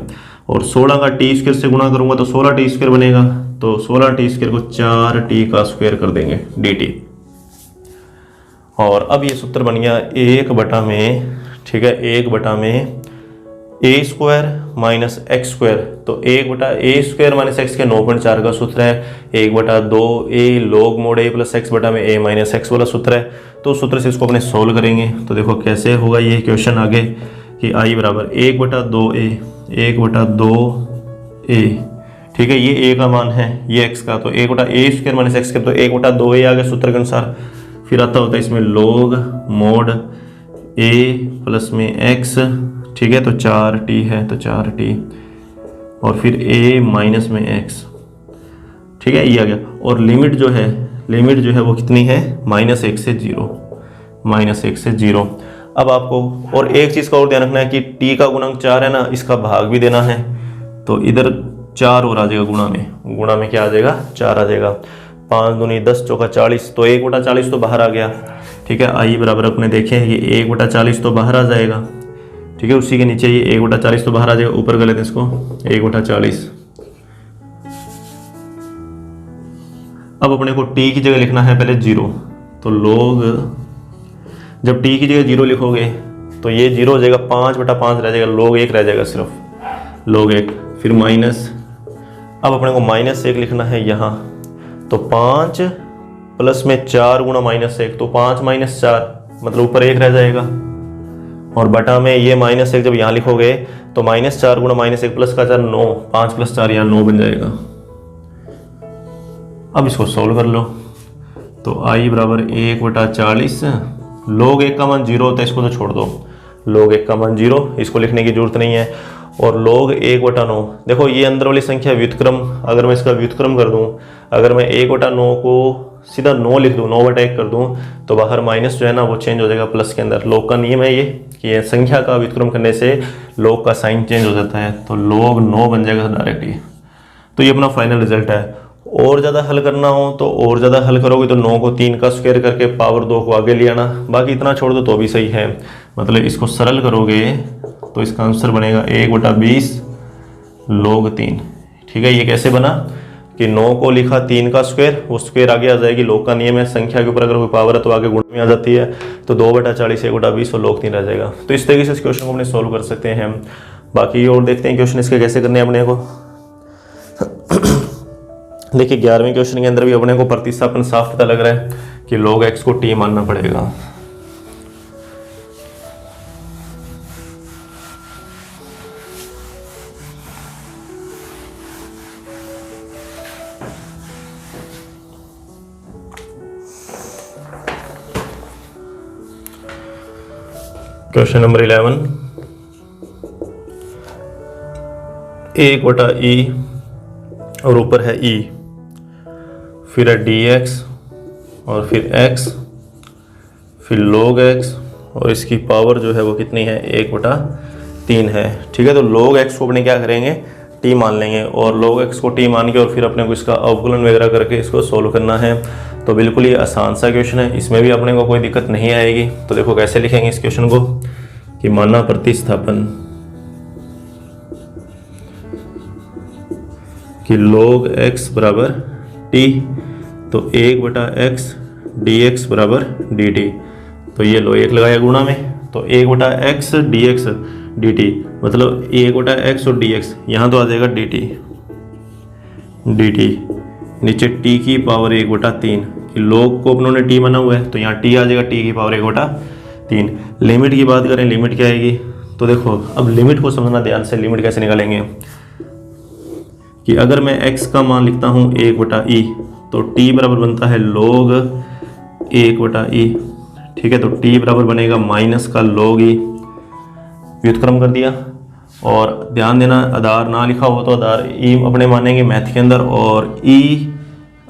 और 16 का टी स्क्वायर से गुणा करूंगा तो 16 टी स्क्वायर बनेगा, तो 16 टी स्क्वायर को 4 टी का स्क्वायर कर देंगे dt। और अब ये सूत्र बन गया 1 बटा में, ठीक है, 1 बटा में a square minus x square. तो 1 बटा a स्क्वायर माइनस एक्स के 9.4 का सूत्र है 1 बटा 2a log mode a plus x बटा में a माइनस एक्स वाला सूत्र है। तो उस सूत्र से इसको अपने सोल्व करेंगे। तो देखो कैसे होगा ये क्वेश्चन आगे कि i बराबर 1 बटा 2a 1 बटा 2a, ठीक है, ये a का मान है, ये x का, तो 1 बटा a square minus x square, तो 1 बटा 2a आ गया सूत्र के अनुसार। फिर आता होता है इसमें log मोड a प्लस में x, ठीक है, तो 4t है तो 4t और फिर a माइनस में x, ठीक है, ये आ गया। और लिमिट जो है वो कितनी है -1 से 0, -1 से 0। अब आपको और एक चीज़ का और ध्यान रखना है कि t का गुणांक 4 है ना, इसका भाग भी देना है। तो इधर 4 और आ जाएगा गुणा में क्या आ जाएगा 4 आ जाएगा। 5 दूनी 10 चौका 40, तो 1 बटा 40 तो बाहर आ गया, ठीक है। आई बराबर अपने देखें ये 1 बटा 40 तो बाहर आ जाएगा, ठीक है। उसी के नीचे ये 1 बटा 40 तो बाहर आ जाएगा, ऊपर कर लेते हैं इसको 1 बटा 40। अब अपने को t की जगह लिखना है पहले 0, तो log, जब t की जगह 0 लिखोगे तो ये 0 हो जाएगा, 5 बटा 5 रह जाएगा, log 1 रह जाएगा सिर्फ, log 1, फिर माइनस। अब अपने को -1 लिखना है यहाँ, तो 5 प्लस में 4 गुणा -1, तो 5 माइनस 4 मतलब ऊपर 1 रह जाएगा, और बटा में ये -1 जब यहाँ लिखोगे तो -4 गुणा -1 प्लस का 4 9, 5 प्लस 4 यहाँ 9 बन जाएगा। अब इसको सोल्व कर लो। तो i बराबर 1 बटा 40, log 1 का मान 0 होता है, इसको तो छोड़ दो, log 1 का मान 0, इसको लिखने की जरूरत नहीं है। और log 1 बटा 9, देखो ये अंदर वाली संख्या व्युत्क्रम, अगर मैं इसका व्युत्क्रम कर दूं, अगर मैं 1 बटा 9 को सीधा 9 लिख दूं, 9 बटा 1 कर दूं, तो बाहर माइनस जो है ना वो चेंज हो जाएगा प्लस के अंदर। log का नियम है ये कि ये संख्या का व्युत्क्रम करने से log का साइन चेंज हो जाता है, तो log 9 बन जाएगा डायरेक्ट ही। तो ये अपना फाइनल रिजल्ट है। और ज़्यादा हल करना हो तो और ज़्यादा हल करोगे तो 9 को 3 का स्क्वायर करके पावर 2 को आगे ले आना, बाकी इतना छोड़ दो तो भी सही है। मतलब इसको सरल करोगे तो इसका आंसर बनेगा 1 बटा 20 log 3, ठीक है। ये कैसे बना कि 9 को लिखा 3 का स्क्वायर, वो स्क्वायर आगे आ जाएगी, log का नियम है, संख्या के ऊपर अगर कोई पावर है तो आगे गुण में आ जाती है, तो 2 बटा 40 1 बटा 20 और log 3 रह जाएगा। तो इस तरीके से इस क्वेश्चन को अपने सोल्व कर सकते हैं। बाकी और देखते हैं क्वेश्चन इसके कैसे करने हैं अपने को। देखिए 11वें क्वेश्चन के अंदर भी अपने को प्रतिस्थापन साफ पता लग रहा है कि log x को t मानना पड़ेगा। क्वेश्चन नंबर 11, 1 बटा e और ऊपर है e, फिर है dx और फिर x, फिर log x और इसकी पावर जो है वो कितनी है 1 बटा 3 है, ठीक है। तो log x को अपने क्या करेंगे टी मान लेंगे और log x को टी मान के और फिर अपने को इसका अवकलन वगैरह करके इसको सोल्व करना है। तो बिल्कुल ये आसान सा क्वेश्चन है, इसमें भी अपने को कोई दिक्कत नहीं आएगी। तो देखो कैसे लिखेंगे इस क्वेश्चन को कि माना प्रतिस्थापन कि log x बराबर t, तो 1/x dx बराबर dt। तो ये लो 1 लगाया गुणा में, तो 1/x dx dt मतलब 1/x और dx, यहाँ तो आ जाएगा dt नीचे t की पावर 1/3 कि log को अपनों ने t माना हुआ है तो यहाँ t आ जाएगा t की पावर 1/3। लिमिट की बात करें, लिमिट क्या आएगी? तो देखो अब लिमिट को समझना ध्यान से, लिमिट कैसे निकालेंगे कि अगर मैं x का मान लिखता हूँ 1/e तो t बराबर बनता है log 1/e, ठीक है। तो t बराबर बनेगा माइनस का log e, व्युत्क्रम कर दिया। और ध्यान देना आधार ना लिखा हो तो आधार e अपने मानेंगे मैथ के अंदर, और e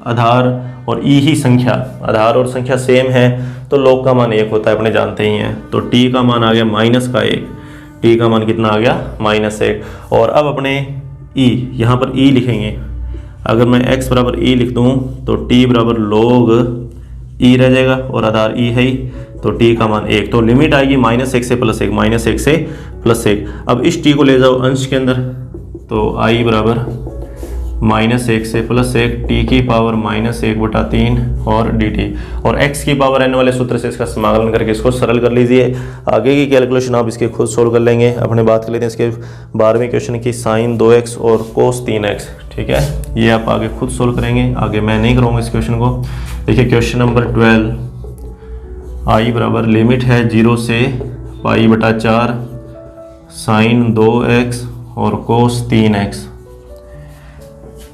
आधार और e ही संख्या, आधार और संख्या सेम है तो log का मान 1 होता है, अपने जानते ही हैं। तो t का मान आ गया -1, t का मान कितना आ गया -1। और अब अपने e, यहाँ पर e लिखेंगे। अगर मैं x बराबर e लिख दूँ तो t बराबर log e रह जाएगा और आधार e है ही, तो t का मान 1। तो लिमिट आएगी -1 से +1, -1 से +1। अब इस t को ले जाओ अंश के अंदर, तो i बराबर -1 से +1 t की पावर -1/3 और dt, और x की पावर n वाले सूत्र से इसका समाकलन करके इसको सरल कर लीजिए। आगे की कैलकुलेशन आप इसके खुद सोल्व कर लेंगे। अपने बात कर लेते हैं इसके 12वें क्वेश्चन की, sin 2x और cos 3x, ठीक है। ये आप आगे खुद सोल्व करेंगे, आगे मैं नहीं करूँगा इस क्वेश्चन को। देखिए क्वेश्चन नंबर 12, i बराबर लिमिट है 0 से π/4 sin 2x और cos 3x।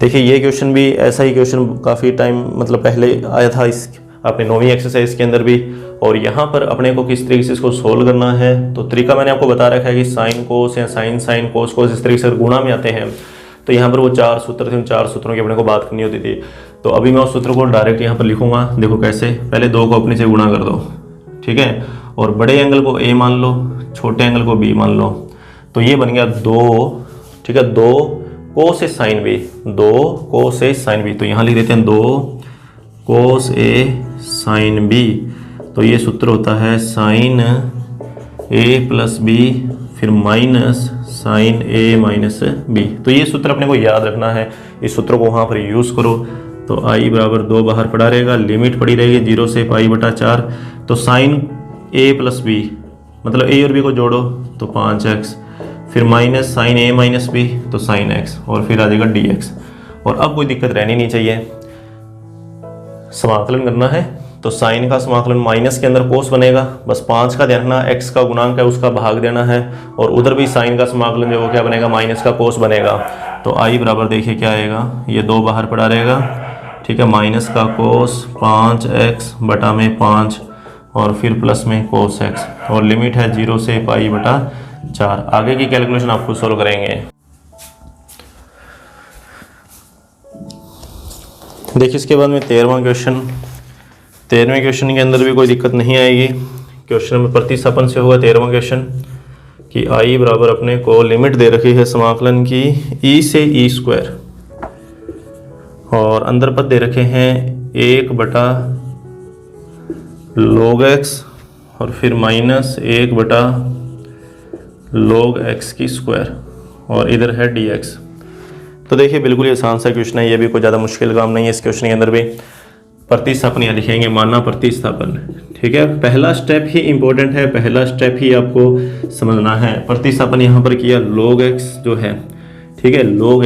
देखिए ये क्वेश्चन भी ऐसा ही क्वेश्चन काफ़ी टाइम मतलब पहले आया था इस अपने 9वीं एक्सरसाइज के अंदर भी। और यहाँ पर अपने को किस तरीके से इसको सोल्व करना है, तो तरीका मैंने आपको बता रखा है कि साइन कोस या साइन कोस इस तरीके से गुणा में आते हैं। तो यहाँ पर वो 4 सूत्र थे, उन 4 सूत्रों की अपने को बात करनी होती थी। तो अभी मैं उस सूत्र को डायरेक्ट यहाँ पर लिखूंगा। देखो कैसे, पहले 2 को अपने से गुणा कर दो, ठीक है, और बड़े एंगल को a मान लो, छोटे एंगल को b मान लो। तो ये बन गया 2, ठीक है, 2 कोस ए साइन b, 2 कोस ए साइन b। तो यहाँ लिख देते हैं 2 कोस ए साइन b। तो ये सूत्र होता है साइन a प्लस b फिर minus sine a minus b। तो ये सूत्र अपने को याद रखना है, इस सूत्र को वहाँ पर यूज़ करो। तो i बराबर 2 बाहर पड़ा रहेगा, लिमिट पड़ी रहेगी 0 से π/4। तो साइन a प्लस b मतलब a और b को जोड़ो तो 5x, फिर minus sine a minus b तो साइन x, और फिर आ जाएगा dx। और अब कोई दिक्कत रहनी नहीं चाहिए, समाकलन करना है तो साइन का समाकलन माइनस के अंदर कोस बनेगा, बस 5 का ध्यान रखना, x का गुणांक है उसका भाग देना है, और उधर भी साइन का समाकलन जो वो क्या बनेगा, माइनस का कोस बनेगा। तो i बराबर देखिए क्या आएगा, ये 2 बाहर पड़ा रहेगा, ठीक है, माइनस का कोस 5x बटा में 5 और फिर प्लस में कोस x, और लिमिट है 0 से π/4। आगे की कैलकुलेशन आप खुद सोल्व करेंगे। देखिए इसके बाद में 13वां क्वेश्चन, 13वें क्वेश्चन के अंदर भी कोई दिक्कत नहीं आएगी। क्वेश्चन में प्रतिस्थापन से होगा 13वां क्वेश्चन कि i बराबर अपने को लिमिट दे रखी है समाकलन की e से e स्क्वायर, और अंदर पद दे रखे हैं 1/log x और फिर माइनस 1/log x की स्क्वायर, और इधर है dx। तो देखिए बिल्कुल ही आसान सा क्वेश्चन है, ये भी कोई ज़्यादा मुश्किल काम नहीं है। इस क्वेश्चन के अंदर भी प्रतिस्थापन यहाँ लिखेंगे, माना प्रतिस्थापन, ठीक है। पहला स्टेप ही इम्पोर्टेंट है, पहला स्टेप ही आपको समझना है। प्रतिस्थापन यहाँ पर किया log x जो है, ठीक है, log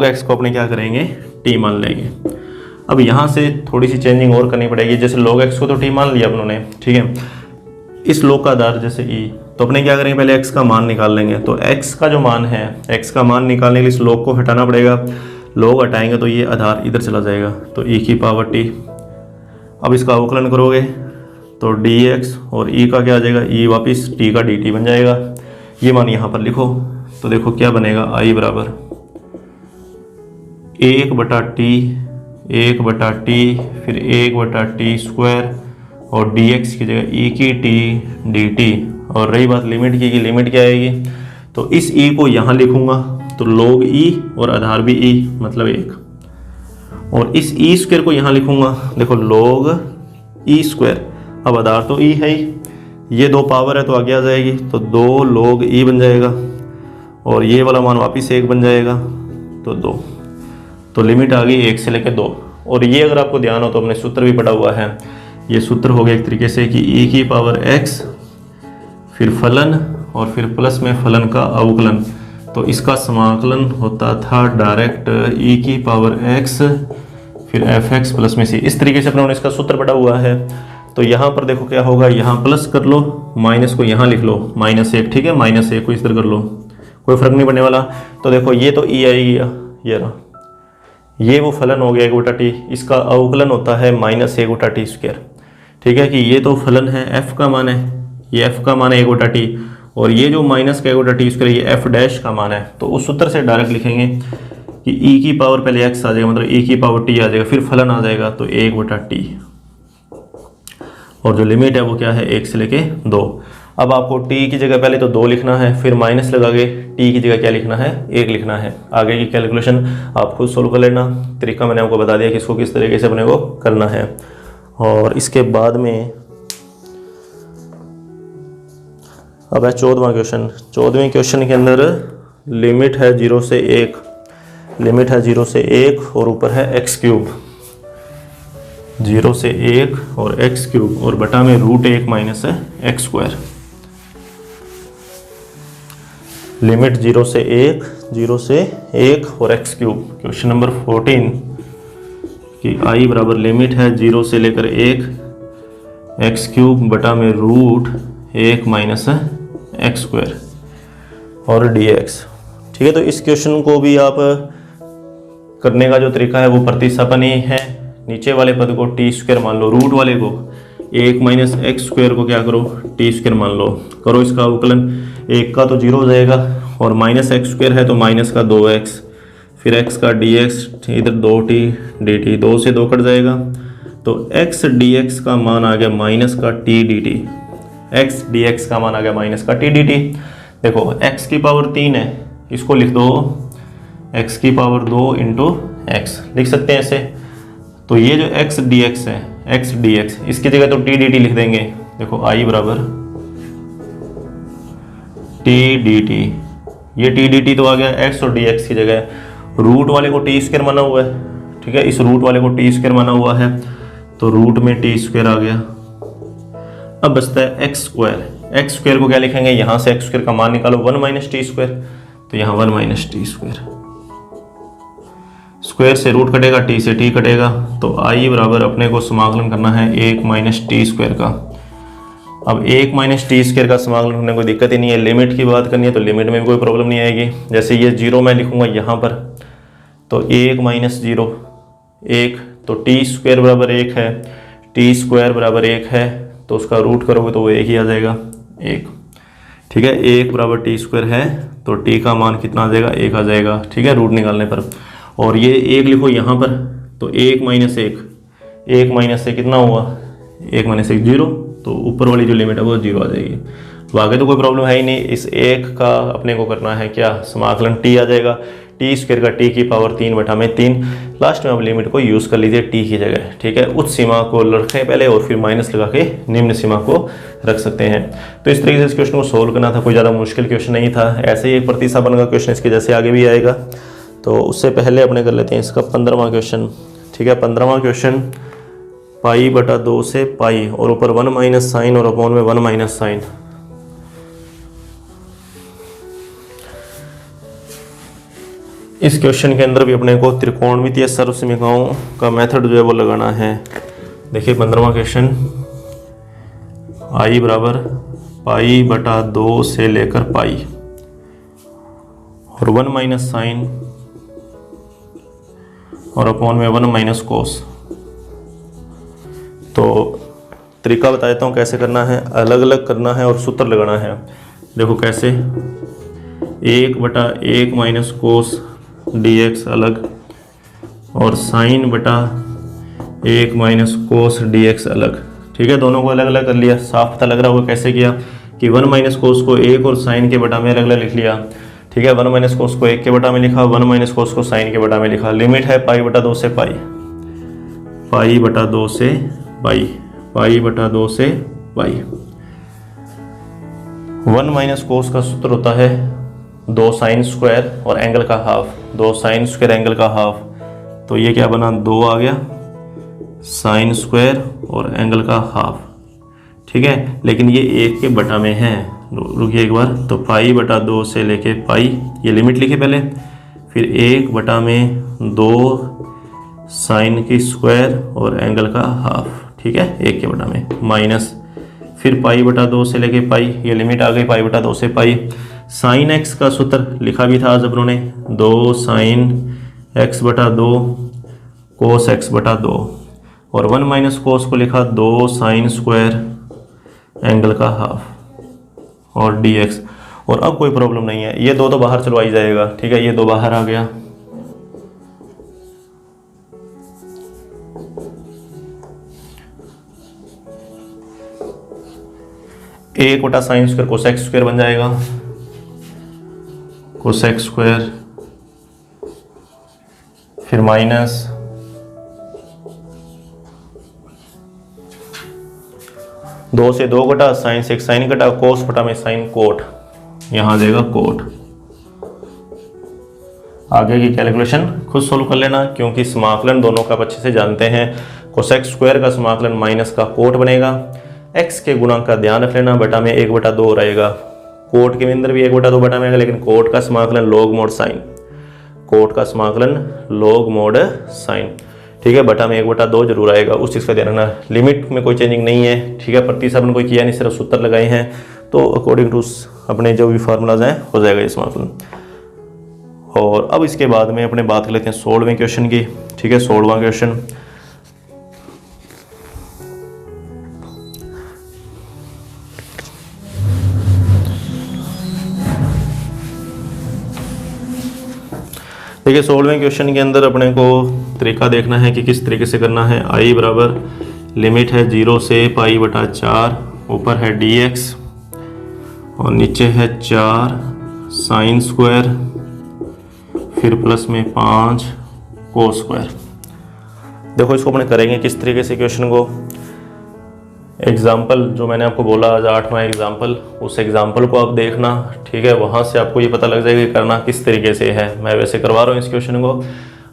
x को अपने क्या करेंगे, t मान लेंगे। अब यहाँ से थोड़ी सी चेंजिंग और करनी पड़ेगी, जैसे log x को तो t मान लिया अपनों ने, ठीक है। इस log का आधार जैसे e, तो अपने क्या करेंगे, पहले x का मान निकाल लेंगे। तो x का जो मान है, x का मान निकालने के लिए इस log को हटाना पड़ेगा, log हटाएंगे तो ये आधार इधर चला जाएगा, तो e की पावर t। अब इसका अवकलन करोगे तो dx और e का क्या आ जाएगा, e वापिस t का dt बन जाएगा। ये मान यहाँ पर लिखो, तो देखो क्या बनेगा, i बराबर 1/t फिर 1/t स्क्वायर और dx की जगह e की t dt। और रही बात लिमिट की लिमिट क्या आएगी, तो इस e को यहाँ लिखूंगा तो तो log e और आधार भी e मतलब 1, और इस e स्क्वायर को यहाँ लिखूंगा, देखो log e स्क्वायर, अब आधार तो e है ही, ये 2 पावर है तो आगे आ जाएगी, तो 2 log e बन जाएगा, और ये वाला मान वापस 1 बन जाएगा, तो 2, तो लिमिट आ गई 1 से लेकर 2। और ये अगर आपको ध्यान हो तो हमने सूत्र भी पढ़ा हुआ है, ये सूत्र हो गया एक तरीके से कि e की पावर x फिर फलन और फिर प्लस में फलन का अवकलन, तो इसका समाकलन होता था डायरेक्ट e की पावर x फिर fx प्लस में c। इस तरीके से अपने इसका सूत्र पढ़ा हुआ है। तो यहाँ पर देखो क्या होगा, यहाँ प्लस कर लो, माइनस को यहाँ लिख लो -1, ठीक है, -1 को इस तरह कर लो, कोई फर्क नहीं पड़ने वाला। तो देखो ये तो e आएगी, ये रहा, ये वो फलन हो गया 1/t, इसका अवकलन होता है -1/t स्क्वायर, ठीक है, कि ये तो फलन है, f का मान है, ये f का मान है 1/t, और ये जो माइनस का 1/t स्क्वायर ये f डैश का मान है। तो उस सूत्र से डायरेक्ट लिखेंगे कि e की पावर पहले x आ जाएगा, मतलब e की पावर t आ जाएगा, फिर फलन आ जाएगा, तो 1/t, और जो लिमिट है वो क्या है 1 से लेके 2। अब आपको t की जगह पहले तो 2 लिखना है, फिर माइनस लगा के t की जगह क्या लिखना है 1 लिखना है। आगे की कैलकुलेशन आप खुद सोल्व कर लेना, तरीका मैंने आपको बता दिया कि इसको किस तरीके से अपने को करना है। और इसके बाद में अब है 14वां क्वेश्चन। 14वें क्वेश्चन के अंदर लिमिट है 0 से 1, लिमिट है 0 से 1 और ऊपर है x क्यूब, 0 से 1 और x क्यूब, और बटा में √1 माइनस है x स्क्वायर। लिमिट 0 से 1, 0 से 1 और x क्यूब। क्वेश्चन नंबर 14 कि i बराबर लिमिट है 0 से लेकर 1 x क्यूब बटा में √1 माइनस है x स्क्वायर और dx, ठीक है। तो इस क्वेश्चन को भी आप करने का जो तरीका है वो प्रतिस्थापन ही है। नीचे वाले पद को टी स्क्वायर मान लो, रूट वाले को 1 माइनस एक्स स्क्वायर को क्या करो टी स्क्वायर मान लो, करो इसका अवकलन, 1 का तो 0 हो जाएगा और माइनस एक्स स्क्वायर है तो माइनस का 2x, फिर x का dx, इधर 2t dt, 2 से 2 कट जाएगा, तो x dx का मान आ गया माइनस का t dt, x dx का मान आ गया माइनस का t dt। देखो x की पावर 3 है, इसको लिख दो x की पावर 2 इंटू एक्स, लिख सकते हैं ऐसे। तो ये जो x dx है, x dx, इसकी जगह तो t dt लिख देंगे। देखो i बराबर t dt, ये t dt तो आ गया x और dx की जगह, रूट वाले को टी स्क्वायर माना हुआ है, ठीक है, इस रूट वाले को टी स्क्वायर माना हुआ है तो रूट में टी स्क्वायर आ गया। अब बचता है एक्स स्क्वायर, एक्स स्क्वायर को क्या लिखेंगे, यहाँ से एक्स स्क्वायर का मान निकालो 1 माइनस टी स्क्वायर, तो यहाँ 1 माइनस टी स्क्वायर, स्क्वायर से रूट कटेगा, टी से टी कटेगा, तो आई बराबर अपने को समाकलन करना है 1 माइनस टी स्क्वायर का। अब 1 माइनस टी स्क्वायर का समाकलन करने कोई दिक्कत ही नहीं है। लिमिट की बात करनी है तो लिमिट में भी कोई प्रॉब्लम नहीं आएगी। जैसे ये 0 मैं लिखूंगा यहाँ पर, तो 1 माइनस 0 1, तो टी स्क्वायर बराबर 1 है, टी स्क्वायर बराबर 1 है, तो उसका रूट करोगे तो वो 1 ही आ जाएगा 1, ठीक है। 1 बराबर टी स्क्वायर है तो टी का मान कितना आ जाएगा 1 आ जाएगा, ठीक है, रूट निकालने पर। और ये 1 लिखो यहाँ पर, तो 1 माइनस 1, 1 माइनस से कितना हुआ 1 माइनस 1 0, तो ऊपर वाली जो लिमिट है वो 0 आ जाएगी। तो आगे तो कोई प्रॉब्लम है ही नहीं। इस 1 का अपने को करना है क्या, समाकलन t आ जाएगा, टी स्क्वायर का t की पावर 3 बटा में 3, लास्ट में अब लिमिट को यूज़ कर लीजिए t की जगह, ठीक है। उच्च सीमा को रखें पहले और फिर माइनस लगा के निम्न सीमा को रख सकते हैं। तो इस तरीके से इस क्वेश्चन को सोल्व करना था, कोई ज़्यादा मुश्किल क्वेश्चन नहीं था। ऐसे ही एक प्रतिस्थापन का क्वेश्चन इसके जैसे आगे भी आएगा, तो उससे पहले अपने कर लेते हैं इसका 15वां क्वेश्चन, ठीक है। 15वां क्वेश्चन पाई बटा 2 से पाई और ऊपर 1 माइनस साइन और अपॉन में 1 माइनस साइन। इस क्वेश्चन के अंदर भी अपने को त्रिकोणमितीय सर्वसमीकरणों का मेथड जो है वो लगाना है। देखिए 15वां क्वेश्चन, आई बराबर पाई बटा 2 से लेकर पाई और 1 माइनस साइन और अपॉन में 1 माइनस कोस। तो तरीका बता देता हूँ कैसे करना है, अलग अलग करना है और सूत्र लगाना है। देखो कैसे, 1 बटा 1 माइनस कोस dx अलग और साइन बटा 1 माइनस कोस dx अलग, ठीक है। दोनों को अलग अलग कर लिया, साफ पता लग रहा होगा कैसे किया कि 1 माइनस कोस को 1 और साइन के बटा में अलग अलग लिख लिया, ठीक है। 1 माइनस कोस को 1 के बटा में लिखा, 1 माइनस कोस को साइन के बटा में लिखा। लिमिट है पाई बटा 2 से पाई, पाई बटा 2 से पाई, पाई बटा 2 से पाई। 1 माइनस कोस का सूत्र होता है 2 साइन स्क्वायर और एंगल का हाफ, 2 साइन स्क्वायर एंगल का हाफ। तो ये क्या बना, 2 आ गया साइन स्क्वायर और एंगल का हाफ, ठीक है। लेकिन ये 1 के बटा में है, रुकिए एक बार। तो पाई बटा 2 से लेके पाई, ये लिमिट लिखे पहले, फिर 1 बटा में 2 साइन की स्क्वायर और एंगल का हाफ, ठीक है, 1 के बटा में, माइनस फिर पाई बटा 2 से लेके पाई, ये लिमिट आ गई पाई बटा 2 से पाई। साइन एक्स का सूत्र लिखा भी था आज अपनों ने, 2 साइन एक्स बटा 2 कोस एक्स बटा 2, और 1 माइनस कोस को लिखा 2 साइन स्क्वायर एंगल का हाफ और dx। और अब कोई प्रॉब्लम नहीं है, ये 2 तो बाहर चलवाई जाएगा, ठीक है, ये 2 बाहर आ गया। एक बटा साइन स्क्वायर कोसेक्स स्क्वायर बन जाएगा, कोसेक्स स्क्वायर, फिर माइनस 2 से 2 घटा, साइन से 1 साइन घटा, कोस बटा में साइन कोट, यहां आ जाएगा कोट। आगे की कैलकुलेशन खुद सोल्व कर लेना, क्योंकि समाकलन दोनों का आप अच्छे से जानते हैं। कोसेक्स स्क्वायर का समाकलन माइनस का कोट बनेगा, x के गुणांक का ध्यान रख लेना, बटा में 1 बटा 2 रहेगा, कोट के अंदर भी 1 बटा 2 बटा में आएगा, लेकिन कोट का समाकलन लॉग मोड साइन, कोट का समाकलन लॉग मोड साइन, ठीक है, बटा में 1 बटा 2 जरूर आएगा, उस चीज़ का ध्यान रखना। लिमिट में कोई चेंजिंग नहीं है, ठीक है, प्रतिस्थापन कोई किया नहीं, सिर्फ सूत्र लगाए हैं, तो अकॉर्डिंग टू अपने जो भी फार्मूलाज हैं हो जाएगा ये समाकलन। और अब इसके बाद में अपने बात कर लेते हैं 16वें क्वेश्चन की, ठीक है। 16वां क्वेश्चन, देखिए 16वें क्वेश्चन के अंदर अपने को तरीका देखना है कि किस तरीके से करना है। आई बराबर लिमिट है 0 से पाई बटा 4, ऊपर है dx और नीचे है 4 साइन स्क्वायर, फिर प्लस में 5 कोस स्क्वायर। देखो इसको अपने करेंगे किस तरीके से क्वेश्चन को। एग्जाम्पल जो मैंने आपको बोला आज 8वां एग्जाम्पल, उस एग्जाम्पल को आप देखना, ठीक है, वहाँ से आपको ये पता लग जाएगा कि करना किस तरीके से है। मैं वैसे करवा रहा हूँ इस क्वेश्चन को।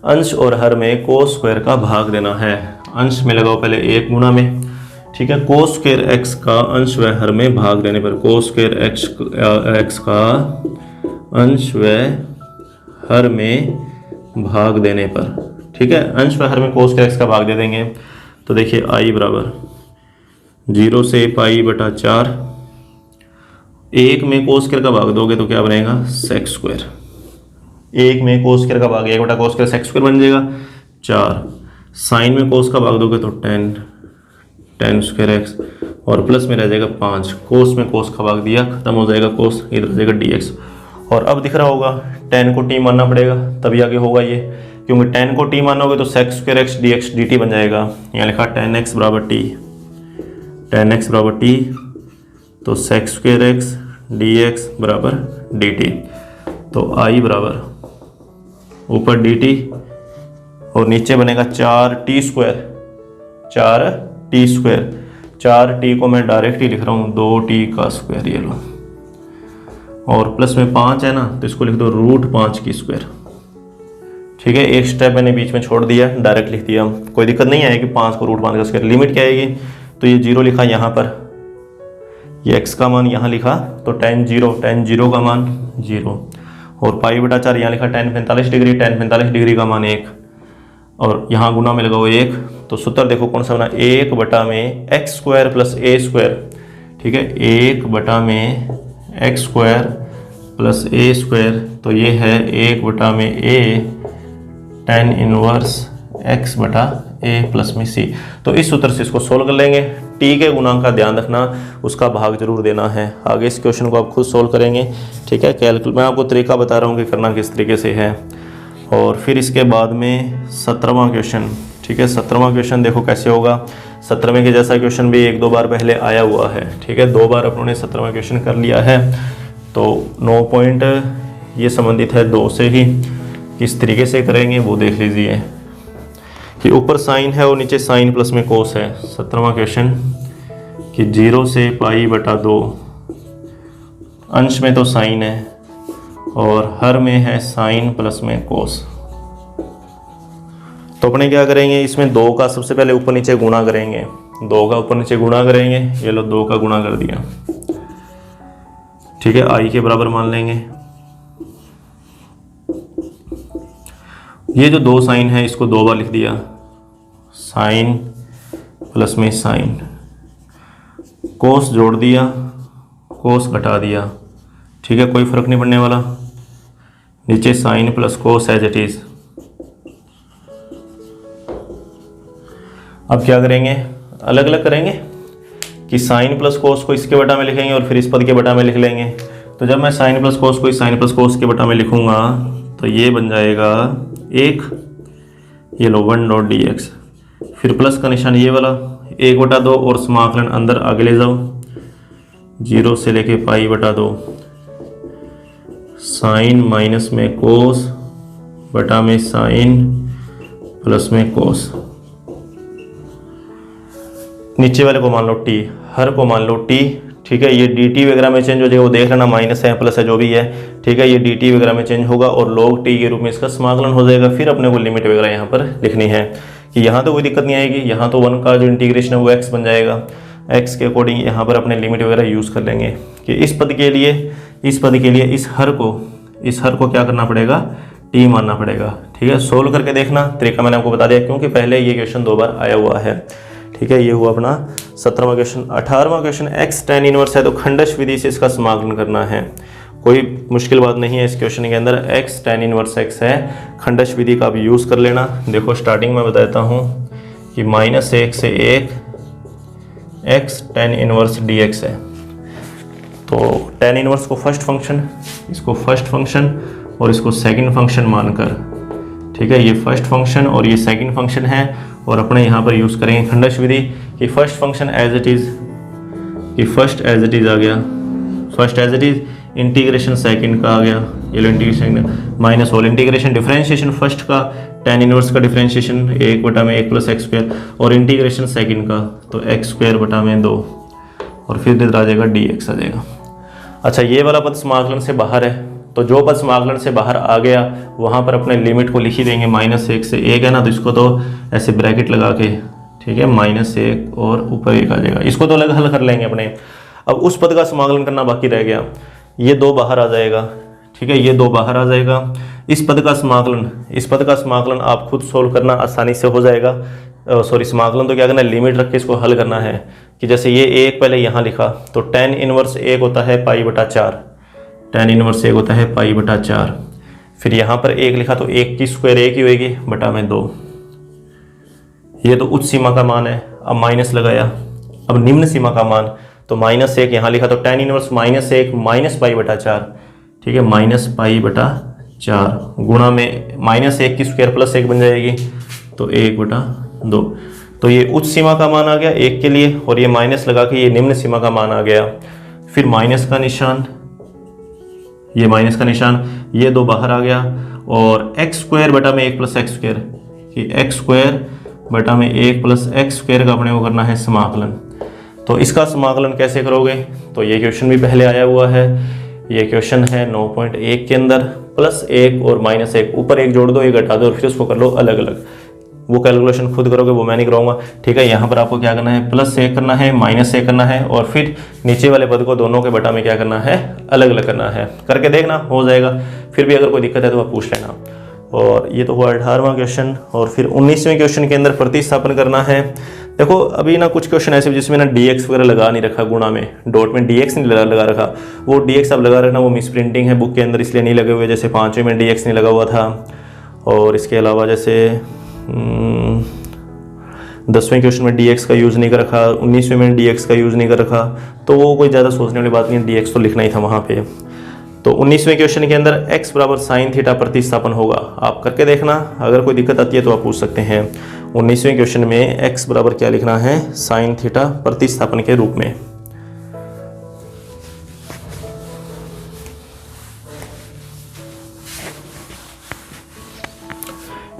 अंश और हर में कोस स्क्वायर का भाग देना है, अंश में लगाओ पहले 1 गुना में, ठीक है, कोस स्क्वायर एक्स का अंश व हर में भाग देने पर, कोस स्क्वायर एक्स का अंश व हर में भाग देने पर, ठीक है, अंश व हर में कोस स्क्वायर एक्स का भाग दे देंगे। तो देखिए आई बराबर 0 से पाई बटा 4, 1 में कोस स्क्वायर का भाग दोगे तो क्या बनेगा, सेक स्क्वायर, 1 में कोस स्क्वायर का भाग 1 बटा कोस स्क्वायर सेक स्क्वायर बन जाएगा। 4 साइन में कोस का भाग दोगे तो 10 स्क्वायर एक्स, और प्लस में रह जाएगा 5, कोस में कोस का भाग दिया, खत्म हो जाएगा कोस, इधर रह जाएगा dx। और अब दिख रहा होगा 10 को t मानना पड़ेगा तभी आगे होगा ये, क्योंकि 10 को t मानोगे तो sec square x dx dt बन जाएगा। यहाँ लिखा 10x बराबर t, 10x बराबर t, तो सेक स्क्वायर एक्स dx बराबर dt। तो i बराबर ऊपर dt और नीचे बनेगा 4t square, 4t square, 4t को मैं डायरेक्ट ही लिख रहा हूँ 2t का स्क्वायर, ये लो, और प्लस में 5 है ना तो इसको लिख दो √5 की स्क्वायर, ठीक है। एक स्टेप मैंने बीच में छोड़ दिया, डायरेक्ट लिख दिया, कोई दिक्कत नहीं आएगी। 5 को √5 का स्क्वायर, लिमिट क्या आएगी, तो ये 0 लिखा यहाँ पर, ये x का मान यहाँ लिखा तो tan 0 का मान 0, और पाई बटा 4 यहाँ लिखा tan 45 डिग्री, tan 45 डिग्री का मान 1, और यहाँ गुना में लगाओ 1, तो सूत्र देखो कौन सा बना, 1 बटा में x square plus a square, ठीक है, 1 बटा में x square plus a square, तो ये है 1 बटा में a tan इनवर्स x बटा a प्लस में c। तो इस सूत्र से इसको सोल्व कर लेंगे। t के गुणांक का ध्यान रखना, उसका भाग जरूर देना है। आगे इस क्वेश्चन को आप खुद सोल्व करेंगे, ठीक है। मैं आपको तरीका बता रहा हूँ कि करना किस तरीके से है। और फिर इसके बाद में 17वां क्वेश्चन, ठीक है। 17वां क्वेश्चन देखो कैसे होगा। 17वें के जैसा क्वेश्चन भी 1-2 बार पहले आया हुआ है, ठीक है, 2 बार अपनों ने 17वां क्वेश्चन कर लिया है। तो 9 पॉइंट ये संबंधित है 2 से ही। किस तरीके से करेंगे वो देख लीजिए कि ऊपर साइन है और नीचे साइन प्लस में कोस है। 17वां क्वेश्चन कि 0 से पाई बटा 2, अंश में तो साइन है और हर में है साइन प्लस में कोस। तो अपने क्या करेंगे, इसमें 2 का सबसे पहले ऊपर नीचे गुणा करेंगे। 2 का ऊपर नीचे गुणा करेंगे, ये लो 2 का गुणा कर दिया, ठीक है, आई के बराबर मान लेंगे। ये जो 2 साइन है इसको 2 बार लिख दिया, साइन प्लस में साइन, कोस जोड़ दिया, कोस घटा दिया, ठीक है, कोई फर्क नहीं पड़ने वाला। नीचे sine plus cos as it is. अब क्या करेंगे, अलग अलग करेंगे कि साइन प्लस कोस को इसके बटा में लिखेंगे और फिर इस पद के बटा में लिख लेंगे। तो जब मैं साइन प्लस कोस को इस साइन प्लस कोस के बटा में लिखूंगा तो ये बन जाएगा 1, ये लो 1 डॉट डी एक्स, फिर प्लस का निशान ये वाला 1/2 और समाकलन अंदर आगे ले जाओ, 0 से लेके पाई बटा 2, साइन माइनस में कोस बटा में साइन प्लस में कोस। नीचे वाले को मान लो टी, हर को मान लो टी, ठीक है। ये डी टी वगैरह में चेंज हो जाएगा, वो देख लेना, माइनस है प्लस है जो भी है, ठीक है। ये डी टी वगैरह में चेंज होगा और log टी के रूप में इसका समाकलन हो जाएगा। फिर अपने को लिमिट वगैरह यहाँ पर लिखनी है कि यहाँ तो कोई दिक्कत नहीं आएगी। यहाँ तो 1 का जो इंटीग्रेशन है वो x बन जाएगा, x के अकॉर्डिंग यहाँ पर अपने लिमिट वगैरह यूज़ कर लेंगे कि इस पद के लिए इस हर को क्या करना पड़ेगा, टी मानना पड़ेगा, ठीक है। सोल्व करके देखना, तरीका मैंने आपको बता दिया क्योंकि पहले ये क्वेश्चन 2 बार आया हुआ है, ठीक है। ये हुआ अपना 17वां क्वेश्चन। 18वां क्वेश्चन x tan इनवर्स है तो खंडश विधि से इसका समाकलन करना है। कोई मुश्किल बात नहीं है इस क्वेश्चन के अंदर, x tan इनवर्स x है, खंडश विधि का भी यूज़ कर लेना। देखो स्टार्टिंग में बता देता हूँ कि -1 से 1 x tan इनवर्स dx है। तो tan इनवर्स को फर्स्ट फंक्शन, इसको फर्स्ट फंक्शन और इसको सेकंड फंक्शन मानकर, ठीक है, ये फर्स्ट फंक्शन और ये सेकंड फंक्शन है और अपने यहाँ पर यूज़ करेंगे खंडश विधि कि first function as it is, कि फर्स्ट एज इट इज़ आ गया, first as it is, integration second का आ गया, ये लो integration minus whole integration, differentiation first का tan इनवर्स का डिफरेंशिएशन 1/1 + x² और इंटीग्रेशन सेकंड का तो x² 2 और फिर इधर आ जाएगा dx आ जाएगा। अच्छा, ये वाला पद समाकलन से बाहर है तो जो पद समाकलन से बाहर आ गया वहाँ पर अपने लिमिट को लिख ही देंगे। -1 से 1 है ना, तो इसको तो ऐसे ब्रैकेट लगा के, ठीक है, -1 और ऊपर 1 आ जाएगा। इसको तो अलग हल कर लेंगे अपने। अब उस पद का समाकलन करना बाकी रह गया, ये 2 बाहर आ जाएगा, ठीक है, ये 2 बाहर आ जाएगा। इस पद का समाकलन आप खुद सोल्व करना आसानी से हो जाएगा। समाकलन तो क्या करना है, लिमिट रख के इसको हल करना है कि जैसे ये 1 पहले यहाँ लिखा तो tan इनवर्स 1 होता है π/4, tan इनवर्स 1 होता है π/4। फिर यहाँ पर 1 लिखा तो 1 की स्क्वायर 1 ही होगी बटा में 2। ये तो उच्च सीमा का मान है। अब माइनस लगाया, अब निम्न सीमा का मान तो -1 यहाँ लिखा तो tan इनवर्स -1 π/4, ठीक है, -π/4 गुणा में -1 की स्क्वायर +1 बन जाएगी तो 1/2। तो ये उच्च सीमा का मान आ गया 1 के लिए और ये माइनस लगा के ये निम्न सीमा का मान आ गया। फिर माइनस का निशान, ये माइनस का निशान, ये 2 बाहर आ गया और x² बटा में 1 + x² कि x² बटा में 1 + x² का अपने को करना है समाकलन। तो इसका समाकलन कैसे करोगे, तो ये क्वेश्चन भी पहले आया हुआ है। ये क्वेश्चन है 9.1 के अंदर, +1 और -1, ऊपर 1 जोड़ दो 1 घटा दो और फिर उसको कर लो अलग अलग। वो कैलकुलेशन खुद करोगे, वो मैं नहीं कराऊंगा, ठीक है। यहाँ पर आपको क्या करना है, +1 करना है, -1 करना है और फिर नीचे वाले पद को दोनों के बटा में क्या करना है, अलग अलग करना है। करके देखना, हो जाएगा। फिर भी अगर कोई दिक्कत है तो आप पूछ लेना। और ये तो हुआ 18वां क्वेश्चन। और फिर 19वें क्वेश्चन के अंदर प्रतिस्थापन करना है। देखो अभी ना कुछ क्वेश्चन ऐसे जिसमें ना dx वगैरह लगा नहीं रखा, गुणा में डॉट में dx नहीं लगा रखा, वो dx अब लगा रखना वो मिस प्रिंटिंग है बुक के अंदर, इसलिए नहीं लगे हुए। जैसे 5वें में dx नहीं लगा हुआ था और इसके अलावा जैसे 10वें क्वेश्चन में dx का यूज़ नहीं कर रखा, 19वें में dx का यूज़ नहीं कर रखा, तो वो कोई ज़्यादा सोचने वाली बात नहीं है, dx तो लिखना ही था वहाँ पे। तो 19वें क्वेश्चन के अंदर x बराबर sin थीटा प्रतिस्थापन होगा। आप करके देखना, अगर कोई दिक्कत आती है तो आप पूछ सकते हैं। 19वें क्वेश्चन में x बराबर क्या लिखना है, sin थीटा प्रतिस्थापन के रूप में।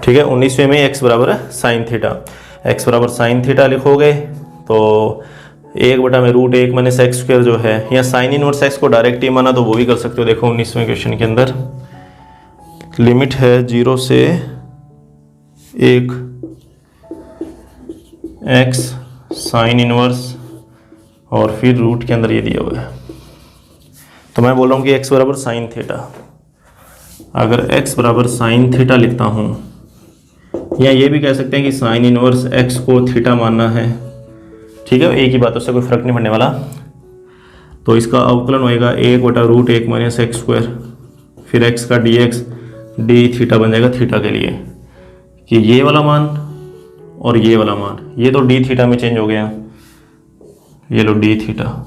ठीक है। 19वें में x बराबर है साइन थीटा, x बराबर साइन थीटा लिखोगे तो 1/√1 माइनस एक्स स्क्वायर जो है, या साइन इनवर्स x को डायरेक्ट ही माना तो वो भी कर सकते हो। देखो 19वें क्वेश्चन के अंदर लिमिट है 0 से 1 x साइन इनवर्स और फिर रूट के अंदर ये दिया हुआ है। तो मैं बोल रहा हूँ कि x बराबर साइन थीटा, अगर x बराबर साइन थीटा लिखता हूँ, या ये भी कह सकते हैं कि साइन इनवर्स x को थीटा मानना है, ठीक है, एक ही बात, उससे कोई फर्क नहीं पड़ने वाला। तो इसका अवकलन होएगा 1/√1 माइनस एक्स स्क्वायर, फिर x का dx डी थीटा बन जाएगा थीटा के लिए, कि ये वाला मान और ये वाला मान, ये तो डी थीटा में चेंज हो गया, ये लो D theta.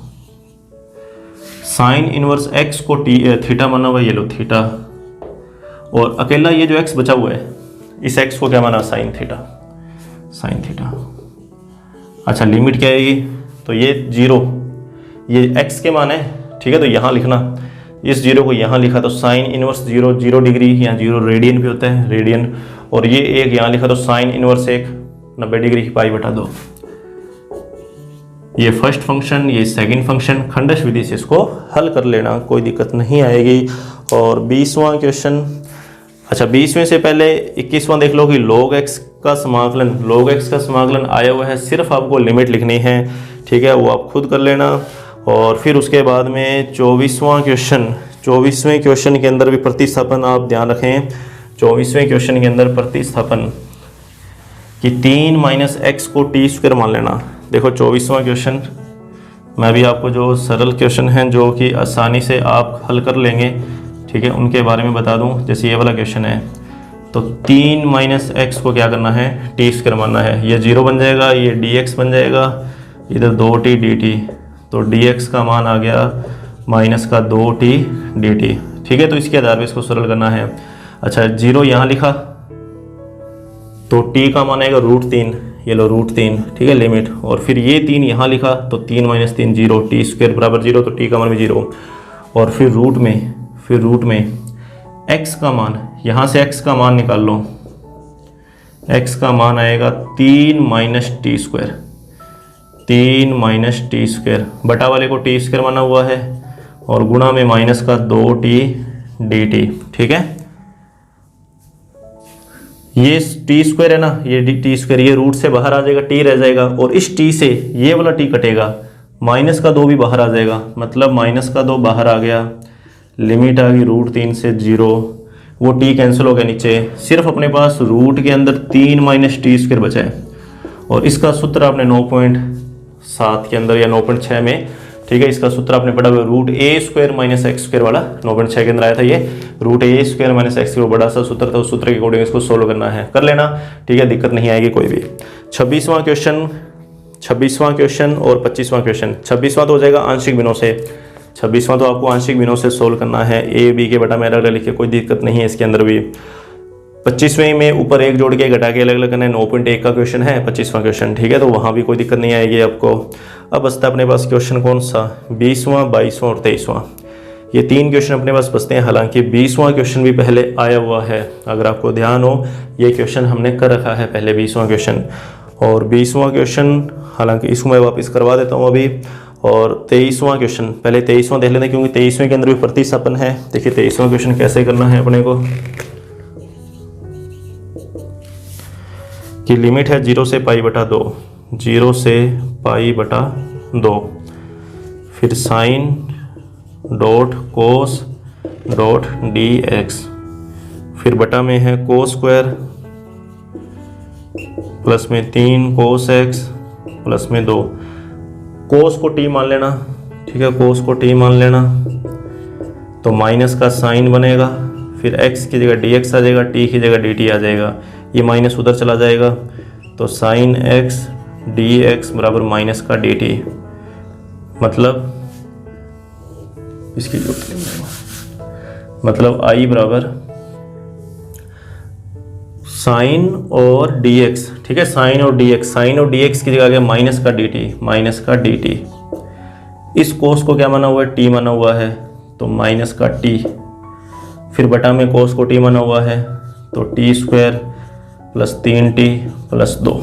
Sine inverse x को थीटा माना हुआ, ये लो थीटा, और अकेला ये जो x बचा हुआ है इस x को क्या माना, साइन थीटा, साइन थीटा। अच्छा लिमिट क्या आएगी, तो ये 0, ये x के मान है, ठीक है, तो यहाँ लिखना, इस 0 को यहाँ लिखा तो साइन इनवर्स 0 डिग्री, यहाँ 0 रेडियन भी होता है, रेडियन, और ये एक यहाँ लिखा तो साइन इनवर्स 1 90 डिग्री π/2। ये फर्स्ट फंक्शन, ये सेकंड फंक्शन, खंडश विधि से इसको हल कर लेना, कोई दिक्कत नहीं आएगी। और 20वां क्वेश्चन, अच्छा 20वें से पहले 21वां देख लो कि log x का समाकलन आया हुआ है, सिर्फ आपको लिमिट लिखनी है, ठीक है, वो आप खुद कर लेना। और फिर उसके बाद में 24वें क्वेश्चन के अंदर भी प्रतिस्थापन आप ध्यान रखें। 24वें क्वेश्चन के अंदर प्रतिस्थापन कि 3 माइनस एक्स को टी स्क्वायर मान लेना। देखो 24वां क्वेश्चन, मैं भी आपको जो सरल क्वेश्चन हैं जो कि आसानी से आप हल कर लेंगे, ठीक है, उनके बारे में बता दूं। जैसे ये वाला क्वेश्चन है, तो 3 माइनस एक्स को क्या करना है, टी स्क्वायर मानना है, ये 0 बन जाएगा, ये dx बन जाएगा, इधर 2t dt, तो dx का मान आ गया माइनस का 2t dt, ठीक है। तो इसके आधार पर इसको सरल करना है। अच्छा 0 यहाँ लिखा तो t का मान आएगा √3, ये लो √3, ठीक है, लिमिट, और फिर ये 3 यहाँ लिखा तो 3 माइनस 3 0, टी स्क्वायर बराबर 0, तो t का मान भी 0, और फिर रूट में x का मान, यहाँ से x का मान निकाल लो, x का मान आएगा 3 minus T square, 3 minus T square, बटा वाले को टी स्क्वायर माना हुआ है, और गुणा में माइनस का 2t dt, ठीक है। ये टी स्क्वायर है ना, ये टी स्क्वायर, ये रूट से बाहर आ जाएगा, टी रह जाएगा, और इस टी से ये वाला टी कटेगा, माइनस का 2 भी बाहर आ जाएगा, मतलब माइनस का 2 बाहर आ गया, लिमिट आ गई √3 से 0, वो टी कैंसिल हो गया नीचे, सिर्फ अपने पास रूट के अंदर 3 माइनस टी स्क्वायर बचा है, और इसका सूत्र आपने 9.7 के अंदर या 9.6 में, ठीक है, इसका सूत्र आपने पढ़ा हुआ √a² माइनस एक्स स्क्वायर वाला 9.6 के अंदर आया था, ये √a² माइनस एक्स स्क्वायर बड़ा सा सूत्र था, उस सूत्र के अकॉर्डिंग इसको सोल्व करना है, कर लेना, ठीक है, दिक्कत नहीं आएगी कोई भी। 26वां क्वेश्चन और 25वां क्वेश्चन। 26वां तो हो जाएगा आंशिक भिन्नों से, 26वां तो आपको आंशिक भिन्नों से सोल्व करना है, a b के बटा में अलग लिखे, कोई दिक्कत नहीं है इसके अंदर भी। 25वें में ऊपर एक जोड़ के घटा के अलग अलग करना है, 9.1 का क्वेश्चन है 25वां क्वेश्चन, ठीक है, तो वहाँ भी कोई दिक्कत नहीं आएगी आपको। अब बचता है अपने पास क्वेश्चन कौन सा, 20वां, 22वां और 23वां, ये 3 क्वेश्चन अपने पास बचते हैं। हालांकि 20वां क्वेश्चन भी पहले आया हुआ है, अगर आपको ध्यान हो, ये क्वेश्चन हमने कर रखा है पहले 20वां क्वेश्चन, और 20वां क्वेश्चन हालांकि इसको मैं वापस करवा देता हूँ अभी। और 23वां क्वेश्चन, पहले 23वां देख लेते हैं क्योंकि 23वें के अंदर भी प्रतिस्थापन है। देखिए 23वां क्वेश्चन कैसे करना है अपने को, कि लिमिट है 0 से π/2, 0 से π/2, फिर साइन डॉट कोस डॉट dx, फिर बटा में है कोस स्क्वायर प्लस में 3 कोस x प्लस में 2, कोस को t मान लेना, ठीक है, कोस को t मान लेना, तो माइनस का साइन बनेगा, फिर x की जगह dx आ जाएगा, t की जगह dt आ जाएगा, ये माइनस उधर चला जाएगा, तो साइन x dx बराबर माइनस का dt, मतलब इसकी मतलब i बराबर साइन और dx, ठीक है, साइन और dx की जगह आ गया माइनस का dt, इस कोस को क्या माना हुआ है, t माना हुआ है, तो माइनस का t, फिर बटा में कोस को t माना हुआ है, तो t square plus 3t plus 2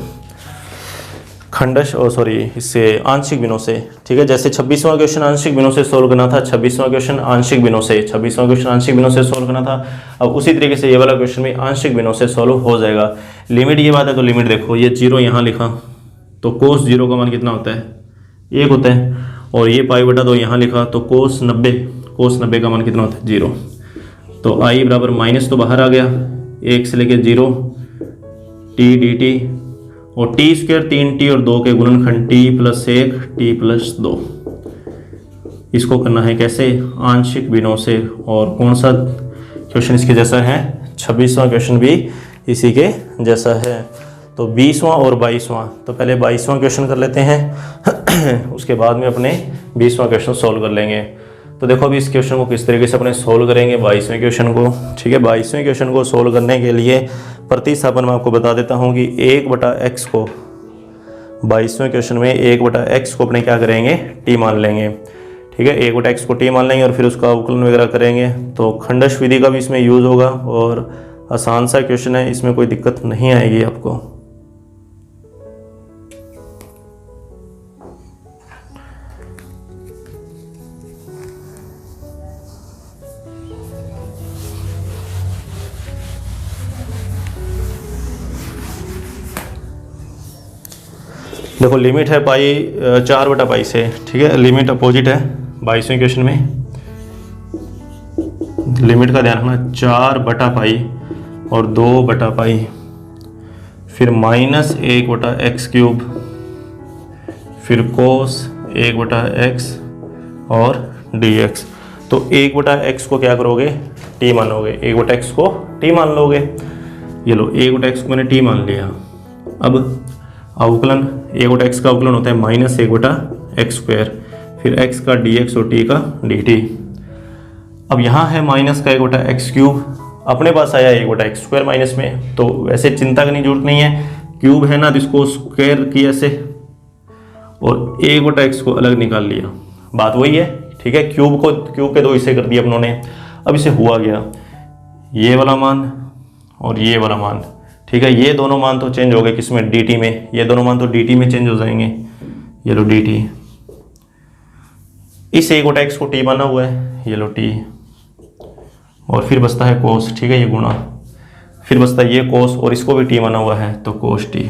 खंडश इससे आंशिक बिनों से। ठीक है, जैसे 26वां क्वेश्चन आंशिक बिनों से सोल्व करना था, 26वां क्वेश्चन आंशिक बिनों से, 26वां क्वेश्चन आंशिक बिनों से सोल्व करना था। अब उसी तरीके से ये वाला क्वेश्चन भी आंशिक बिनों से सोल्व हो जाएगा। लिमिट ये बात है तो लिमिट देखो, ये 0 यहाँ लिखा तो कोस 0 का मान कितना होता है, 1 होता है। और ये पाई बटा 2 यहाँ लिखा तो कोस 90 का मान कितना होता है, 0। तो आई बराबर माइनस तो बाहर आ गया, 1 से लेके 0 टी डी टी, और टी स्क्वायर 3t और 2 के गुणनखंड t प्लस 1 t प्लस 2। इसको करना है कैसे, आंशिक बिनों से। और कौन सा क्वेश्चन इसके जैसा है, 26वां क्वेश्चन भी इसी के जैसा है। तो 20वां और 22वां, तो पहले 22वां क्वेश्चन कर लेते हैं उसके बाद में अपने 20वां क्वेश्चन सोल्व कर लेंगे। तो देखो अभी इस क्वेश्चन को किस तरीके से अपने सोल्व करेंगे 22वें क्वेश्चन को। ठीक है, 22वें क्वेश्चन को सोल्व करने के लिए प्रतिस्थापन मैं आपको बता देता हूँ कि 1/x को 22वें क्वेश्चन में 1/x को अपने क्या करेंगे, t मान लेंगे। ठीक है, 1/x को t मान लेंगे और फिर उसका अवकलन वगैरह करेंगे। तो खंडश विधि का भी इसमें यूज़ होगा और आसान सा क्वेश्चन है, इसमें कोई दिक्कत नहीं आएगी आपको। देखो लिमिट है पाई 4/पाई से। ठीक है, लिमिट अपोजिट है 22वें क्वेश्चन में। लिमिट का ध्यान रखना, 4/पाई और 2/पाई, फिर माइनस 1/x³, फिर कोस 1/x और dx। तो 1/x को क्या करोगे, t मानोगे, 1/x को t मान लोगे। ये लो 1/x को मैंने t मान लिया। अब अवकलन 1/x का अवकलन होता है -1/x², फिर x का dx और t का dt। अब यहाँ है माइनस का 1/x³, अपने पास आया 1/x² माइनस में, तो वैसे चिंता करने की जरूरत नहीं है, क्यूब है ना तो इसको स्क्वायर किया ऐसे और 1/x को अलग निकाल लिया, बात वही है। ठीक है, क्यूब के 2 हिस्से कर दिए अपनों ने। अब इसे हुआ गया ये वाला मान और ये वाला मान। ठीक है, ये दोनों मान तो चेंज हो गए किसमें, dt में, ये दोनों मान तो dt में चेंज हो जाएंगे। ये लो dt, इस 1/x को t माना हुआ है, ये लो t, और फिर बचता है कोस। ठीक है, ये गुणा, फिर बचता है ये कोस और इसको भी t माना हुआ है तो कोस t।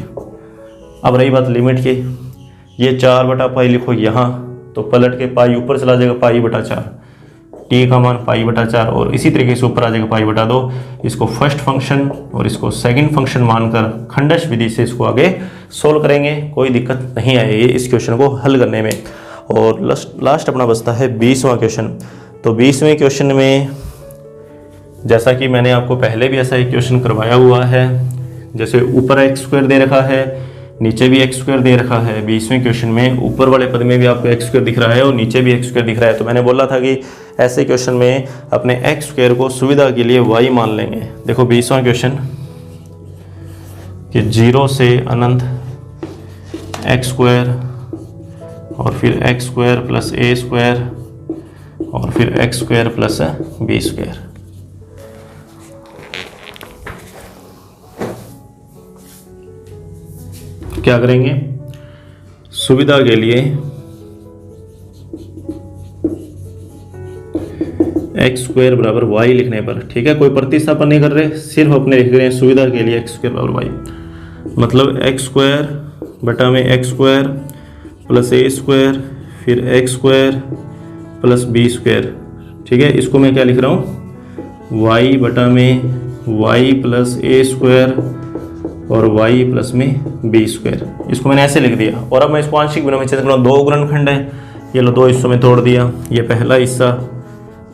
अब रही बात लिमिट की, ये 4/पाई लिखो यहाँ, तो पलट के पाई ऊपर चला जाएगा, पाई/4, t का मान पाई/4, और इसी तरीके से ऊपर आ जाएगा पाई/2। इसको फर्स्ट फंक्शन और इसको सेकंड फंक्शन मानकर खंडश विधि से इसको आगे सोल्व करेंगे, कोई दिक्कत नहीं आएगी इस क्वेश्चन को हल करने में। और लास्ट अपना बचता है 20वां क्वेश्चन। तो 20वें क्वेश्चन में जैसा कि मैंने आपको पहले भी ऐसा एक क्वेश्चन करवाया हुआ है, जैसे ऊपर x² दे रखा है, नीचे भी x² दे रखा है। 20वें क्वेश्चन में ऊपर वाले पद में भी आपको x² दिख रहा है और नीचे भी x² दिख रहा है। तो मैंने बोला था कि ऐसे क्वेश्चन में अपने x² को सुविधा के लिए y मान लेंगे। देखो 20वां क्वेश्चन कि 0 से अनंत x² और फिर x² प्लस a² और फिर x² प्लस b²। क्या करेंगे, सुविधा के लिए x² बराबर y लिखने पर, ठीक है, कोई प्रतिस्थापन नहीं कर रहे, सिर्फ अपने लिख रहे हैं सुविधा के लिए x² बराबर y। मतलब x² बटा में x² प्लस a² फिर x² प्लस b²। ठीक है, इसको मैं क्या लिख रहा हूँ, y बटा में y प्लस a² और y प्लस में b²। इसको मैंने ऐसे लिख दिया। और अब मैं इसको आंशिक बिनों में चेंज कर रहा हूँ, 2 गुणनखंड है, ये लो 2 हिस्सों में तोड़ दिया। ये पहला हिस्सा,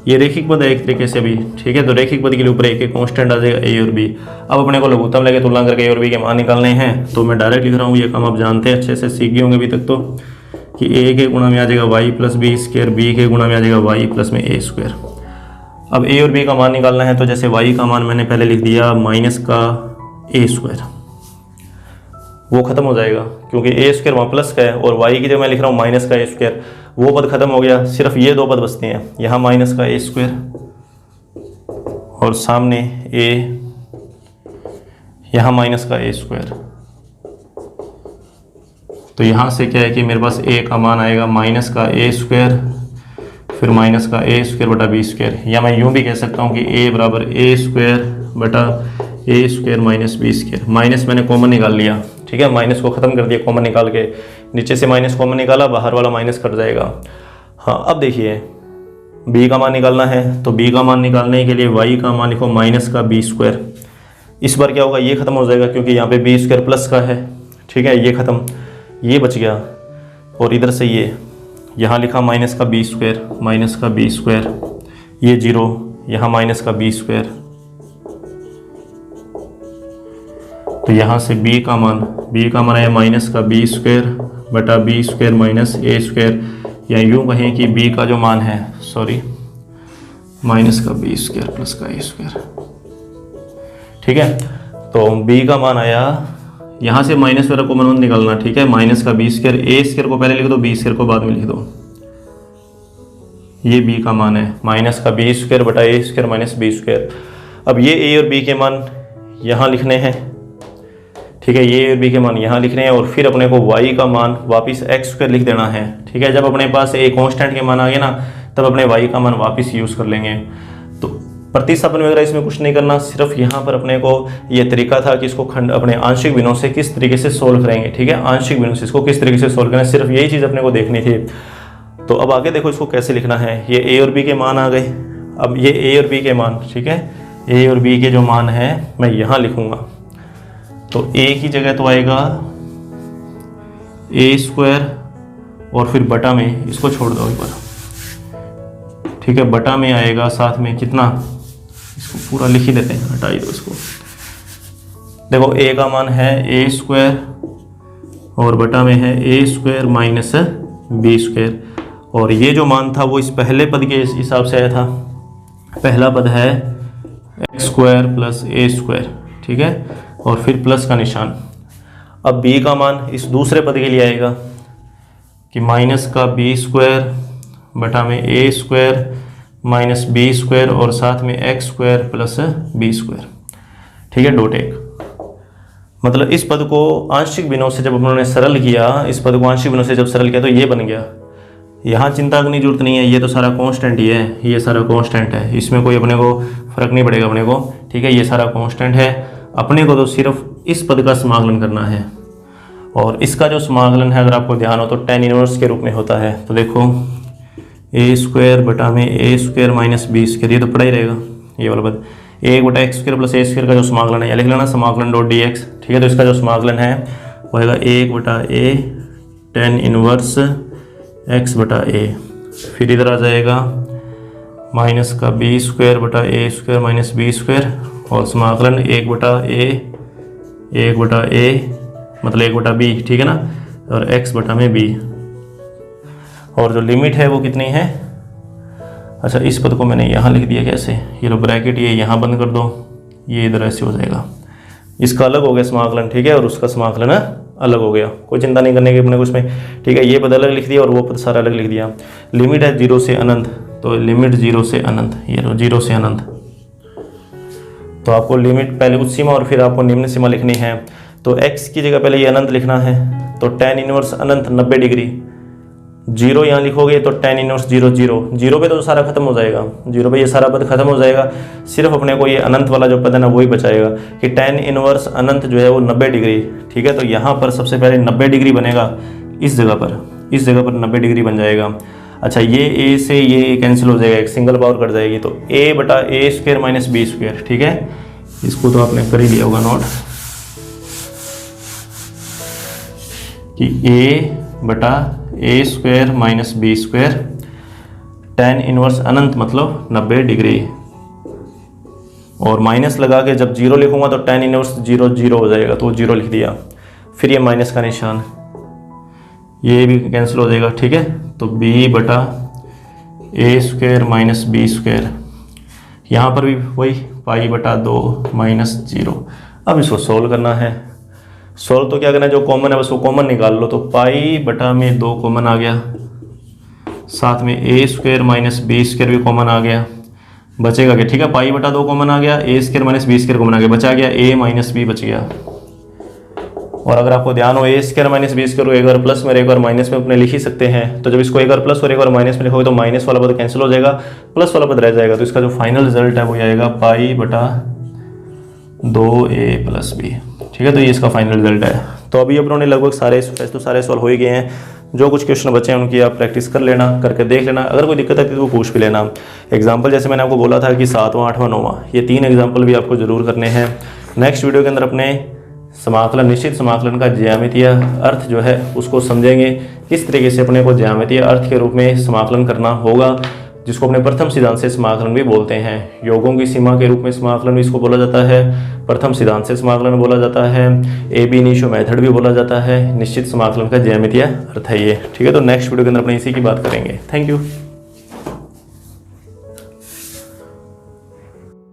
ये रेखिक पद है एक तरीके से अभी। ठीक है, तो रेखिक पद के लिए ऊपर एक कांस्टेंट आ जाएगा a और b। अब अपने को लघुत्तम लेके तुलना करके a और b के मान निकालने हैं, तो मैं डायरेक्ट लिख रहा हूँ। ये काम आप जानते हैं, अच्छे से सीख गए होंगे अभी तक तो, कि a के गुणा में आ जाएगा y प्लस b², b के गुणा में आ जाएगा y प्लस में a²। अब a और b का मान निकालना है, तो जैसे y का मान मैंने पहले लिख दिया माइनस का a², वो खत्म हो जाएगा क्योंकि a² वहाँ प्लस का है, और y की जगह मैं लिख रहा हूँ माइनस का a², वो पद खत्म हो गया, सिर्फ ये 2 पद बचते हैं, यहाँ माइनस का a² और सामने a, यहाँ माइनस का ए स्क्वायर, तो यहाँ से क्या है कि मेरे पास ए का मान आएगा माइनस का ए स्क्वायर, फिर माइनस का ए स्क्वायर बटा बी स्क्वायर, या मैं यूँ भी कह सकता हूँ कि ए बराबर ए स्क्वायर बटा A square minus B square. Minus मैंने कॉमन निकाल लिया, ठीक है, माइनस को ख़त्म कर दिया कॉमन निकाल के, नीचे से माइनस कॉमन निकाला, बाहर वाला माइनस कट जाएगा। हाँ, अब देखिए b का मान निकालना है, तो b का मान निकालने के लिए y का मान लिखो माइनस का बी स्क्वायर। इस बार क्या होगा, ये ख़त्म हो जाएगा क्योंकि यहाँ पे बी स्क्वायर प्लस का है, ठीक है, ये ख़त्म, ये बच गया। और इधर से ये यहाँ लिखा माइनस का बी स्क्वायर, माइनस का बी स्क्वायर, ये जीरो, यहाँ माइनस का बी स्क्वायर, तो यहाँ से b का मान आया माइनस का बी स्क्वायर बटा बी स्क्वायर माइनस ए स्क्वायर, या यूँ कहें कि b का जो मान है, सॉरी, माइनस का बी स्क्वायर प्लस का ए स्क्वायर, ठीक है। तो b का मान आया, यहाँ से माइनस वाला कॉमन निकालना, ठीक है, माइनस का बी स्क्वायर, ए स्क्वायर को पहले लिख दो, बी स्क्वायर को बाद में लिख दो। ये b का मान है माइनस का बी स्क्वायर बटा A square minus B square. अब ये a और b के मान यहाँ लिखने हैं, ठीक है, ये और b के मान यहाँ लिख रहे हैं, और फिर अपने को y का मान वापस x स्क्वायर लिख देना है, ठीक है। जब अपने पास a कांस्टेंट के मान आ गए ना, तब अपने y का मान वापस यूज़ कर लेंगे। तो प्रतिस्थापन वगैरह इसमें कुछ नहीं करना, सिर्फ यहाँ पर अपने को ये तरीका था कि इसको अपने आंशिक भिन्नों से किस तरीके से सोल्व करेंगे, ठीक है, आंशिक भिन्नों से इसको किस तरीके से सोल्व करें, सिर्फ यही चीज़ अपने को देखनी थी। तो अब आगे देखो इसको कैसे लिखना है। ये a और b के मान आ गए, अब ये a और b के मान, ठीक है, a और b के जो मान है मैं यहाँ लिखूँगा। तो a की जगह तो आएगा ए स्क्वायर, और फिर बटा में इसको छोड़ दो एक बार, ठीक है, बटा में आएगा साथ में कितना, इसको पूरा लिख ही देते हैं, हटा ही दो इसको। देखो a का मान है ए स्क्वायर और बटा में है ए स्क्वायर माइनस बी स्क्वायर, और ये जो मान था वो इस पहले पद के हिसाब से आया था। पहला पद है एक्स स्क्वायर प्लस ए स्क्वायर, ठीक है, और फिर प्लस का निशान। अब b का मान इस दूसरे पद के लिए आएगा कि माइनस का बी स्क्वायर बटा में a square minus B square और साथ में x square plus b square, ठीक है, डॉट एक। मतलब इस पद को आंशिक भिन्नों से जब उन्होंने सरल किया, इस पद को आंशिक भिन्नों से जब सरल किया तो ये बन गया। यहाँ चिंता करने की जरूरत नहीं है, ये तो सारा कांस्टेंट ही है, ये सारा कांस्टेंट है, इसमें कोई अपने को फर्क नहीं पड़ेगा अपने को, ठीक है, ये सारा कांस्टेंट है। अपने को तो सिर्फ इस पद का समाकलन करना है, और इसका जो समाकलन है अगर आपको ध्यान हो तो tan इनवर्स के रूप में होता है। तो देखो ए स्क्वायर बटा में a square minus B square, ये तो पड़ा ही रहेगा ये वाला पद, एक बटा एक्स स्क्वायर प्लस ए स्क्वायर का जो समाकलन है, या लिख लेना समाकलन डॉट डी एक्स, ठीक है। तो इसका जो समाकलन है वो आएगा एक बटा ए tan इनवर्स एक्स बटा ए, फिर इधर आ जाएगा माइनस का बी स्क्वायर बटा A square minus B square, और समाकलन एक बटा ए मतलब एक बटा बी, ठीक है ना, और x बटा में b, और जो लिमिट है वो कितनी है। अच्छा, इस पद को मैंने यहाँ लिख दिया कैसे, ये लो ब्रैकेट, ये यहाँ बंद कर दो, ये इधर ऐसे हो जाएगा, इसका अलग हो गया समाकलन, ठीक है, और उसका समाकलन अलग हो गया, कोई चिंता नहीं करने की अपने को उसमें, ठीक है। ये पद अलग लिख दिया और वो पद सारा अलग लिख दिया। लिमिट है 0 से अनंत, तो लिमिट 0 से अनंत, ये लो 0 से अनंत, तो आपको लिमिट पहले उच्च सीमा और फिर आपको निम्न सीमा लिखनी है। तो x की जगह पहले ये अनंत लिखना है, तो tan इनवर्स अनंत 90 डिग्री, 0 यहाँ लिखोगे तो tan इनवर्स 0 0 पे तो सारा खत्म हो जाएगा, 0 पे ये सारा पद खत्म हो जाएगा, सिर्फ अपने को ये अनंत वाला जो पद है ना वही बचाएगा कि tan इनवर्स अनंत जो है वो 90 डिग्री, ठीक है। तो यहाँ पर सबसे पहले 90 डिग्री बनेगा, इस जगह पर 90 डिग्री बन जाएगा। अच्छा, ये a से ये कैंसिल हो जाएगा, एक सिंगल पावर कट जाएगी, तो a बटा A square minus B square, ठीक है, इसको तो आपने कर ही लिया होगा नोट कि a बटा A square minus B square tan inverse अनंत मतलब 90 डिग्री, और माइनस लगा के जब 0 लिखूंगा तो tan इनवर्स 0 हो जाएगा, तो 0 लिख दिया, फिर ये माइनस का निशान, ये भी कैंसिल हो जाएगा, ठीक है। तो b बटा A square minus B square, यहाँ पर भी वही पाई बटा 2 माइनस 0। अब इसको सोल्व करना है। सोल्व तो क्या करना है, जो कॉमन है बस वो कॉमन निकाल लो, तो पाई बटा में 2 कॉमन आ गया, साथ में a square minus B square भी कॉमन आ गया, बचेगा क्या, ठीक है, पाई बटा 2 कॉमन आ गया, A square minus B square common आ गया, बचा गया ए माइनस बी बच गया। और अगर आपको ध्यान हो ए स्क्वायर माइनस बी स्क्वायर को एक बार प्लस में और एक बार माइनस में अपने लिख ही सकते हैं, तो जब इसको एक बार प्लस और एक बार माइनस में लिखोगे तो माइनस वाला पद कैंसिल हो जाएगा, प्लस वाला पद रह जाएगा, तो इसका जो फाइनल रिजल्ट है वो आएगा पाई बटा 2a प्लस बी। ठीक है, तो ये इसका फाइनल रिजल्ट है। तो अभी अपनों लगभग सारे सॉल्व हो ही गए हैं। जो कुछ क्वेश्चन बचे हैं उनकी आप प्रैक्टिस कर लेना, करके देख लेना, अगर कोई दिक्कत आती है तो वो पूछ भी लेना। एग्जाम्पल जैसे मैंने आपको बोला था कि 7वां 8वां 9वां ये 3 एग्जाम्पल भी आपको जरूर करने हैं। नेक्स्ट वीडियो के अंदर अपने समाकलन, निश्चित समाकलन का ज्यामितीय अर्थ जो है उसको समझेंगे, किस तरीके से अपने को ज्यामितीय अर्थ के रूप में समाकलन करना होगा, जिसको अपने प्रथम सिद्धांत से समाकलन भी बोलते हैं। योगों की सीमा के रूप में समाकलन भी इसको बोला जाता है, प्रथम सिद्धांत से समाकलन बोला जाता है, ए बी इनिशियो मेथड भी बोला जाता है, निश्चित समाकलन का ज्यामितीय अर्थ है ये। ठीक है, तो नेक्स्ट वीडियो के अंदर अपने इसी की बात करेंगे। Thank you.